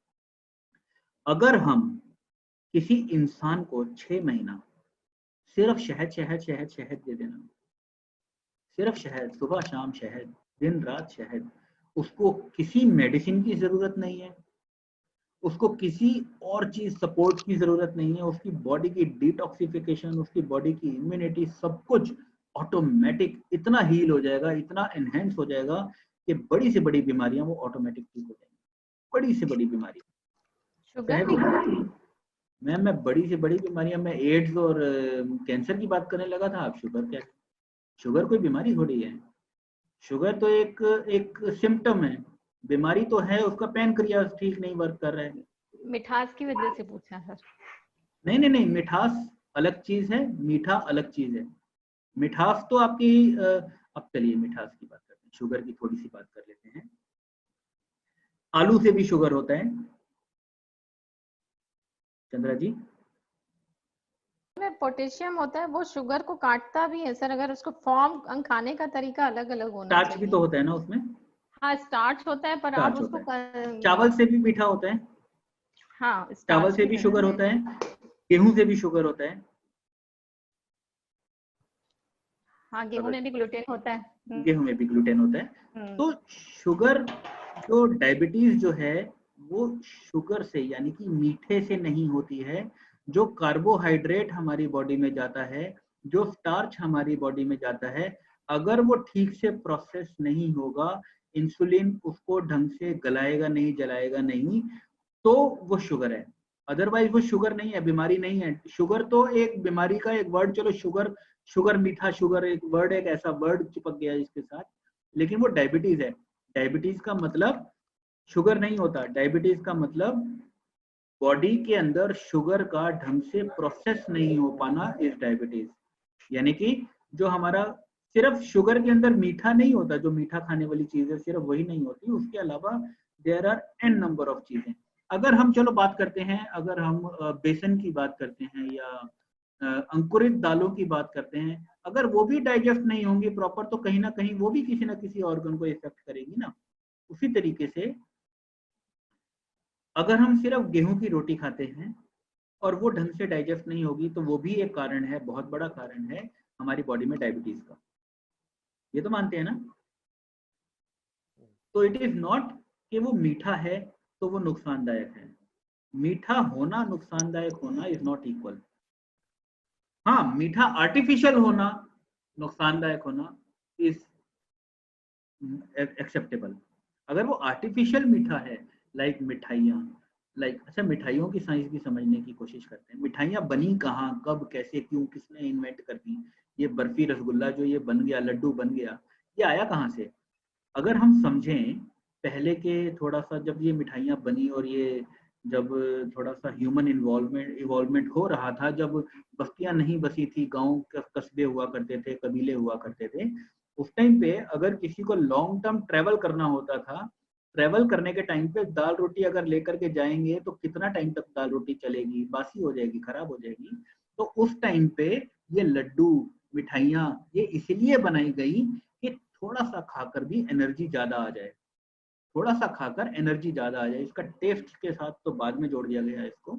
अगर हम किसी इंसान को 6 महीना सिर्फ शहद शहद शहद शहद दे देना, सिर्फ शहद, सुबह शाम शहद, दिन रात शहद, उसको किसी मेडिसिन की जरूरत नहीं है, उसको किसी और चीज सपोर्ट की जरूरत नहीं है, उसकी बॉडी की डिटॉक्सिफिकेशन, उसकी बॉडी की इम्यूनिटी, सब कुछ ऑटोमेटिक इतना हील हो जाएगा, इतना एनहेंस हो जाएगा कि बड़ी से बड़ी बीमारियां वो ऑटोमेटिक ठीक हो जाएंगी। बड़ी से बड़ी बीमारी, मैम मैं बड़ी से बड़ी बीमारियां, मैं एड्स और कैंसर की बात करने लगा था, आप शुगर क्या? शुगर कोई बीमारी थोड़ी है। शुगर तो एक सिम्टम है, बीमारी तो है उसका पैनक्रियास ठीक नहीं वर्क कर रहा है। मिठास की वजह से पूछा सर। नहीं, मिठास अलग चीज है, मीठा अलग चीज है। मिठास तो आपकी अब चलिए मिठास की बात करते हैं, शुगर की थोड़ी सी बात कर लेते हैं। आलू से भी शुगर होता है चंद्रा जी। में पोटेशियम होता है, वो शुगर को काटता भी है सर, अगर उसको फॉर्म खाने का तरीका अलग अलग होना चाहिए। स्टार्च भी तो होता है ना उसमें। हाँ स्टार्च होता है, पर आप स्टार्च उसको होता है। चावल से भी मीठा होता है, हाँ चावल स्टार्च से भी शुगर होता है, गेहूं से भी शुगर होता है। हाँ गेहूं में भी ग्लूटेन होता है। गेहूं में भी ग्लूटेन होता है। तो शुगर, जो डायबिटीज जो है वो शुगर से यानी कि मीठे से नहीं होती है। जो कार्बोहाइड्रेट हमारी बॉडी में जाता है, जो स्टार्च हमारी बॉडी में जाता है, अगर वो ठीक से प्रोसेस नहीं होगा, इंसुलिन उसको ढंग से गलाएगा नहीं, जलाएगा नहीं, तो वो शुगर है। अदरवाइज वो शुगर नहीं है, बीमारी नहीं है। शुगर तो एक बीमारी का एक वर्ड, चलो शुगर, शुगर मीठा, शुगर एक वर्ड, एक ऐसा वर्ड चिपक गया इसके साथ, लेकिन वो डायबिटीज है। डायबिटीज का मतलब शुगर नहीं होता, डायबिटीज का मतलब बॉडी के अंदर शुगर का ढंग से प्रोसेस नहीं हो पाना इज डायबिटीज। यानी कि जो हमारा सिर्फ शुगर के अंदर मीठा नहीं होता, जो मीठा खाने वाली चीज है सिर्फ वही नहीं होती, उसके अलावा there are n number of चीजें। अगर हम चलो बात करते हैं, अगर हम बेसन की बात करते हैं या अंकुरित दालों की बात करते हैं, अगर वो भी डाइजेस्ट नहीं होंगी प्रॉपर, तो कहीं ना कहीं वो भी किसी ना किसी ऑर्गन को इफेक्ट करेगी ना। उसी तरीके से अगर हम सिर्फ गेहूं की रोटी खाते हैं और वो ढंग से डाइजेस्ट नहीं होगी, तो वो भी एक कारण है, बहुत बड़ा कारण है हमारी बॉडी में डायबिटीज का। ये तो मानते हैं ना। तो इट इज नॉट कि वो मीठा है तो वो नुकसानदायक है। मीठा होना नुकसानदायक होना इज नॉट इक्वल। हाँ, मीठा आर्टिफिशियल होना, नुकसानदायक होना इज एक्सेप्टेबल। अगर वो आर्टिफिशियल मीठा है, लाइक मिठाइयाँ, लाइक अच्छा मिठाइयों की साइंस भी समझने की कोशिश करते हैं। मिठाइयाँ बनी कहाँ, कब, कैसे, क्यों, किसने इन्वेंट कर दी? ये बर्फी रसगुल्ला जो ये बन गया, लड्डू बन गया, ये आया कहाँ से? अगर हम समझें पहले के थोड़ा सा, जब ये मिठाइयाँ बनी और ये जब थोड़ा सा ह्यूमन इन्वॉल्वमेंट हो रहा था, जब बस्तियां नहीं बसी थी, गांव कस्बे हुआ करते थे, कबीले हुआ करते थे, उस टाइम पे अगर किसी को लॉन्ग टर्म ट्रेवल करना होता था, ट्रेवल करने के टाइम पे दाल रोटी अगर लेकर के जाएंगे तो कितना टाइम तक दाल रोटी चलेगी? बासी हो जाएगी, खराब हो जाएगी। तो उस टाइम पे ये लड्डू, मिठाइयाँ ये इसलिए बनाई गई कि थोड़ा सा खाकर भी एनर्जी ज्यादा आ जाए, थोड़ा सा खाकर एनर्जी ज्यादा आ जाए। इसका टेस्ट के साथ तो बाद में जोड़ दिया गया इसको।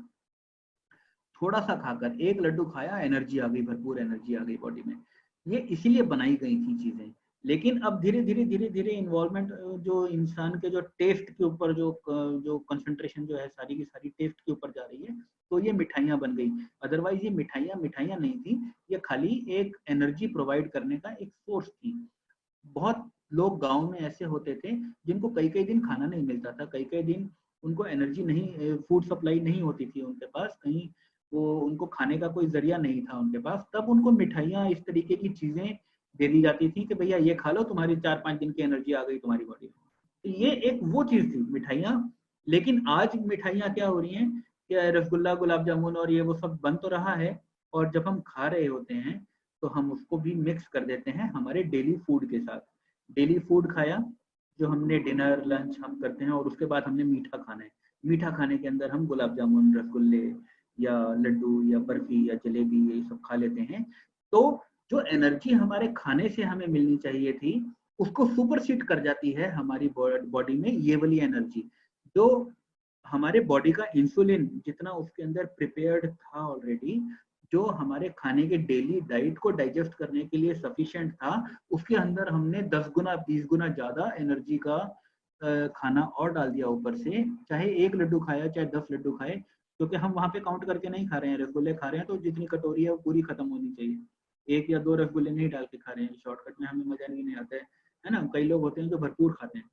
थोड़ा सा खाकर, एक लड्डू खाया, एनर्जी आ गई, भरपूर एनर्जी आ गई बॉडी में। ये इसीलिए बनाई गई थी चीजें। लेकिन अब धीरे धीरे धीरे धीरे इन्वॉल्वमेंट, जो इंसान के जो टेस्ट के ऊपर जो कंसंट्रेशन जो है सारी की सारी टेस्ट के ऊपर जा रही है, तो ये मिठाइयाँ बन गई। अदरवाइज ये मिठाइयाँ मिठाइयाँ नहीं थी, ये खाली एक एनर्जी प्रोवाइड करने का एक सोर्स थी। बहुत लोग गांव में ऐसे होते थे जिनको कई कई दिन खाना नहीं मिलता था, कई कई दिन उनको एनर्जी नहीं, फूड सप्लाई नहीं होती थी उनके पास, कहीं वो उनको खाने का कोई जरिया नहीं था उनके पास, तब उनको मिठाइयाँ, इस तरीके की चीजें दे दी जाती थी कि भैया ये खा लो, तुम्हारी 4-5 दिन की एनर्जी आ गई तुम्हारी बॉडी में। तो ये एक वो चीज थी मिठाइयाँ। लेकिन आज मिठाइयाँ क्या हो रही हैं कि रसगुल्ला, गुलाब जामुन और ये वो सब बन तो रहा है, और जब हम खा रहे होते हैं तो हम उसको भी मिक्स कर देते हैं हमारे डेली फूड के साथ। डेली फूड खाया, जो हमने डिनर लंच हम करते हैं, और उसके बाद हमने मीठा खाना है। मीठा खाने के अंदर हम गुलाब जामुन, रसगुल्ले या लड्डू या बर्फी या जलेबी ये सब खा लेते हैं। तो जो एनर्जी हमारे खाने से हमें मिलनी चाहिए थी, उसको सुपरसीड कर जाती है हमारी बॉडी में ये वाली एनर्जी। जो हमारे बॉडी का इंसुलिन जितना उसके अंदर प्रिपेयर्ड था ऑलरेडी, जो हमारे खाने के डेली डाइट को डाइजेस्ट करने के लिए सफिशिएंट था, उसके अंदर हमने 10 गुना 20 गुना ज्यादा एनर्जी का खाना और डाल दिया ऊपर से। चाहे एक लड्डू खाया, चाहे 10 लड्डू खाए, क्योंकि हम वहां पे काउंट करके नहीं खा रहे हैं, रसगुल्ले खा रहे हैं तो जितनी कटोरी है वो पूरी खत्म होनी चाहिए। 1 या 2 रसगुल्ले नहीं डाल के खा रहे हैं, शॉर्टकट में हमें मजा नहीं आता है ना। कई लोग होते हैं जो भरपूर खाते हैं।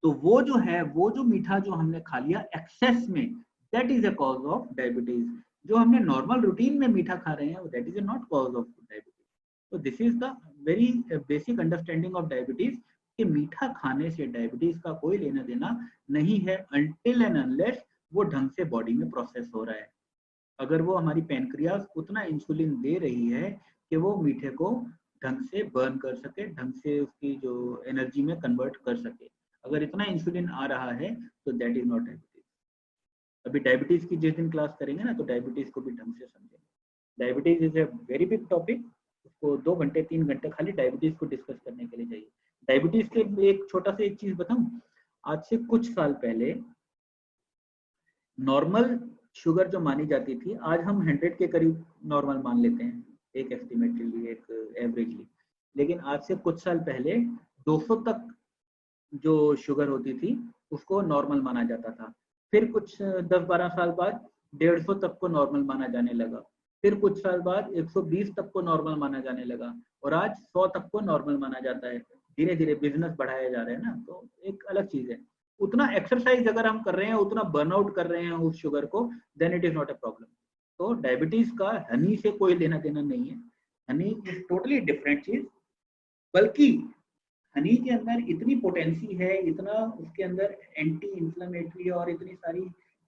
तो वो जो है, वो जो मीठा जो हमने खा लिया एक्सेस में, that is a cause of diabetes. जो हमने नॉर्मल रूटीन में मीठा खा रहे हैं, that is not cause of diabetes. तो this is the very basic understanding of diabetes, कि मीठा खाने से डायबिटीज का कोई लेना देना नहीं है, अनटिल एंड अनलेस वो ढंग से बॉडी में प्रोसेस हो रहा है। अगर वो हमारी पैनक्रियाज उतना इंसुलिन दे रही है कि वो मीठे को ढंग से बर्न कर सके, ढंग से उसकी जो एनर्जी में कन्वर्ट कर सके, अगर इतना इंसुलिन आ रहा है तो दैट इज नॉट डायबिटीज। अभी डायबिटीज की जिस दिन क्लास करेंगे ना, तो डायबिटीज को भी ढंग से समझेंगे। Diabetes is a very big topic, उसको 2 घंटे 3 घंटे खाली डायबिटीज को डिस्कस करने के लिए चाहिए। डायबिटीज के एक छोटा सा एक चीज बताऊं, आज से कुछ साल पहले नॉर्मल शुगर जो मानी जाती थी, आज हम 100 के करीब नॉर्मल मान लेते हैं, एक एस्टिमेट के लिए, एक एवरेजली। लेकिन आज से कुछ साल पहले 200 तक जो शुगर होती थी उसको नॉर्मल माना जाता था। फिर कुछ 10-12 साल बाद 150 तक को नॉर्मल माना जाने लगा। फिर कुछ साल बाद 120 तक को नॉर्मल माना जाने लगा, और आज 100 तक को नॉर्मल माना जाता है। धीरे धीरे बिजनेस बढ़ाया जा रहा है ना, तो एक अलग चीज है। उतना एक्सरसाइज अगर हम कर रहे हैं, उतना बर्नआउट कर रहे हैं उस शुगर को, then it is not a problem. तो डायबिटीज का हनी से कोई लेना देना नहीं है। हनी इज टोटली डिफरेंट चीज, बल्कि हनी के अंदर इतनी पोटेंसी है, इतना उसके अंदर एंटी इंफ्लेमेटरी और इतनी सारी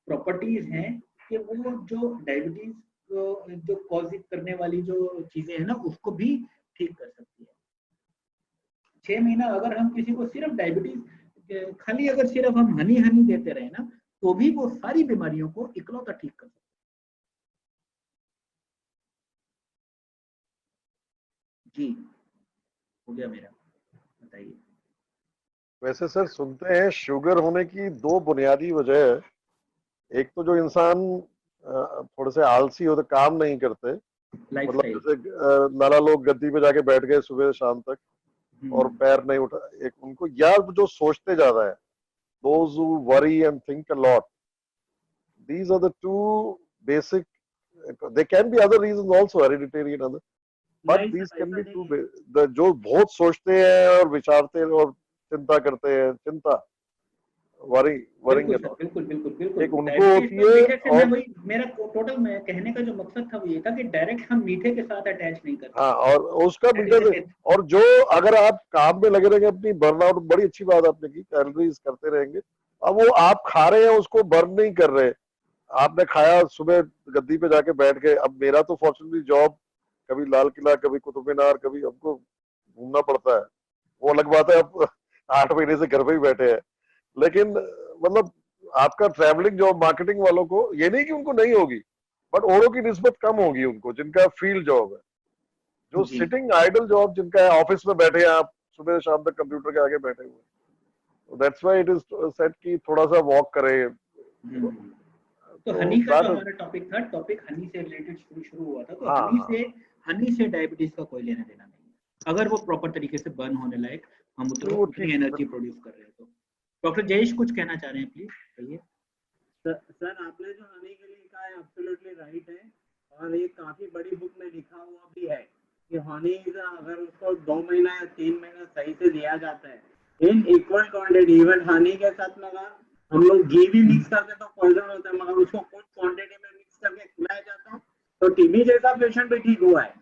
प्रॉपर्टीज हैं कि वो जो डायबिटीज जो कॉज करने वाली जो चीजें हैं ना, उसको भी ठीक कर सकती है। 6 महीना अगर हम किसी को सिर्फ डायबिटीज खाली अगर सिर्फ हम हनी हनी देते रहे ना, तो भी वो सारी बीमारियों को इकलौता ठीक कर सकते हैं। जी हो गया मेरा, बताइए। वैसे सर सुनते हैं शुगर होने की 2 बुनियादी वजह है। एक तो जो इंसान थोड़े से आलसी होते, काम नहीं करते, मतलब लाइफस्टाइल। जैसे लाला लोग गद्दी पे जाके बैठ गए सुबह शाम तक और पैर नहीं उठा, एक उनको, या जो सोचते ज्यादा है, those who worry and think a lot, these are the two basic, there can be other reasons also, hereditary and other, but नहीं these सर, can ऐसा be two नहीं है। जो बहुत सोचते हैं और विचारते हैं और चिंता करते हैं, चिंता, वरिंग बिल्कुल a सर, lot, बिल्कुल बिल्कुल बिल्कुल। एक उनको डायबिटीज होती तो है। मीठे से, मैं और वही मेरा टोटल मैं कहने का जो मकसद था वो ये था कि डायरेक्ट हम मीठे के साथ अटैच नहीं कर हाँ, सकते। और उसका That मीठा is the से, myth। और जो अगर आप काम में लगे रहेंगे, अपनी बर्नआउट, बड़ी अच्छी बात आपने की, कैलोरीज करते रहेंगे, अब वो आप खा रहे हैं उसको बर्न नहीं कर रहे, आपने खाया सुबह गद्दी पे जाके बैठ गए। अब मेरा तो फॉर्चुनेटली जॉब, कभी लाल किला, कभी कुतुब मीनार, कभी हमको घूमना पड़ता है, वो अलग बात है। अब 8 महीने से घर पे ही बैठे हैं, लेकिन मतलब आपका ट्रैवलिंग जॉब, मार्केटिंग वालों को, ये नहीं कि उनको नहीं होगी, बट औरों की निस्बत कम होगी उनको, जिनका फील्ड जॉब है। जो जी सिटिंग आइडल जॉब जिनका है, ऑफिस में बैठे हैं आप, सुबह शाम तक कंप्यूटर के आगे बैठे हुए, that's why it is set कि थोड़ा सा वॉक करें। तो तो हनी का जो that is, हमारा टॉपिक था, टॉपिक हनी से रिलेटेड शुरू हुआ था, तो हाँ हनी हाँ, से डायबिटीज का कोई लेना देना नहीं है, अगर वो प्रॉपर तरीके से बर्न होने लायक, हम नहीं वो उतनी ठीक है। एनर्जी प्रोड्यूस कर रहे हैं। तो डॉक्टर जयेश कुछ कहना चाह रहे हैं, प्लीज कहिए। सर आपने जो हनी के लिए कहा है एब्सोल्युटली राइट है, और ये काफी बड़ी बुक में लिखा हुआ भी है कि हनी अगर उसको 2 महीना या 3 महीना सही से दिया जाता है in equal quantity, even Honey के साथ में अगर हम लोग घी भी मिक्स करते तो पॉइजन होता है, मगर उसको कुछ क्वांटिटी में मिक्स करके खिलाया जाता तो टीबी जैसा पेशेंट भी ठीक हुआ है।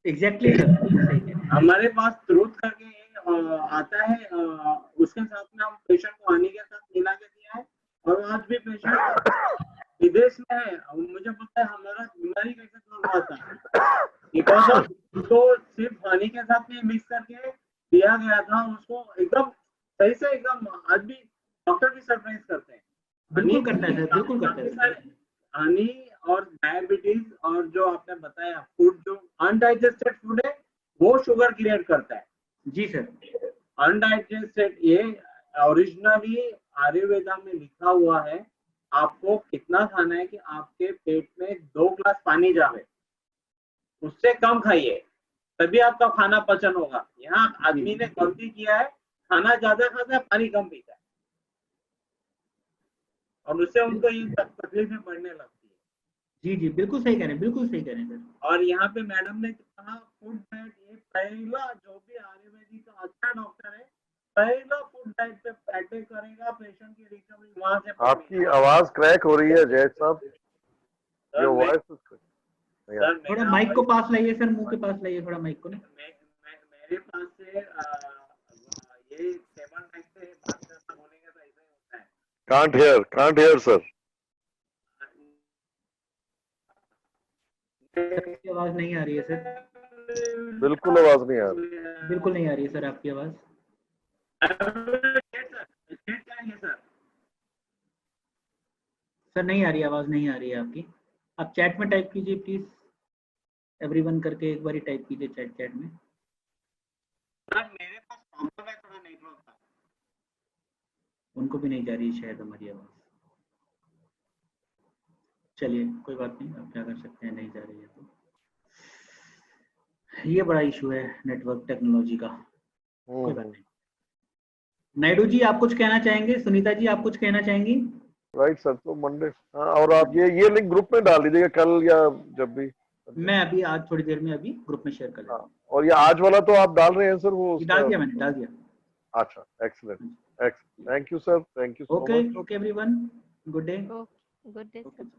एग्जैक्टली सर, बिल्कुल सही कह रहे हैं। हमारे पास ट्रूथ करके आता है, उसके साथ में हम पेशेंट को हनी के साथ मिला के दिया है, और आज भी पेशेंट विदेश में है, मुझे पता है हमारा बीमारी कैसे दूर हुआ था, बिकॉज ऑफ उसको सिर्फ हनी के साथ में मिक्स करके दिया गया था, उसको एकदम सही से, एकदम आज भी डॉक्टर भी सरप्राइज करते हैं। बिल्कुल करता है सर, बिल्कुल करता है सर। हनी और डायबिटीज और जो आपने बताया फूड, जो अनडाइजेस्टेड फूड है वो शुगर क्रिएट करता है। जी सर। अनडाइजेस्टेड, ये ओरिजिनली आयुर्वेदा में लिखा हुआ है, आपको कितना खाना है कि आपके पेट में 2 ग्लास पानी जावे, उससे कम खाइए, तभी आपका खाना पचन होगा। यहाँ आदमी ने गलती किया है, खाना ज्यादा खाता है, पानी कम पीता है, और उससे उनको ये तकलीफें बढ़ने लगती है। जी जी, बिल्कुल सही कह रहे हैं, बिल्कुल सही कह रहे हैं सर। और यहाँ पे मैडम ने कहा फूड डाइट, ये पहला जो भी आयुर्वेदिक का अच्छा डॉक्टर है, पहला फूड डाइट पे अटैक करेगा, पेशेंट की रिकवरी वहां से। आपकी आवाज क्रैक हो रही है जय साहब, जो वॉइस थोड़ा माइक को पास लाइए सर, मुंह के पास लाइए थोड़ा माइक को ना। मेरे पास से ये टेबल माइक से बात करना, बोलेंगे तो ऐसा ही होता है। can't hear sir, आपकी आवाज नहीं आ रही है सर, बिल्कुल आवाज नहीं आ रही, बिल्कुल नहीं आ रही है सर आपकी आवाज। सर नहीं आ रही, आवाज नहीं आ रही है आपकी। आप चैट में टाइप कीजिए प्लीज, एवरीवन करके एक बार टाइप कीजिए चैट में। सर मेरे पास प्रॉब्लम है उनको भी नहीं जा रही है शायद हमारी आवाज। चलिए कोई बात नहीं, अब क्या कर सकते हैं, नहीं जा रही है तो। ये बड़ा इशू है नेटवर्क टेक्नोलॉजी का, कोई बात नहीं। नायडू जी आप कुछ कहना चाहेंगे? सुनीता जी आप कुछ कहना चाहेंगी? राइट सर, तो मंडे। हाँ, और आप ये लिंक ग्रुप में डाल दीजिएगा कल या जब भी। मैं अभी आज थोड़ी देर में अभी ग्रुप में शेयर कर लेता हूँ। और ये आज वाला तो आप डाल रहे हैं सर, वो डाल दिया मैंने, डाल दिया। अच्छा, excellent, excellent, thank you sir, thank you so much. Okay everyone, good day. Good day sir.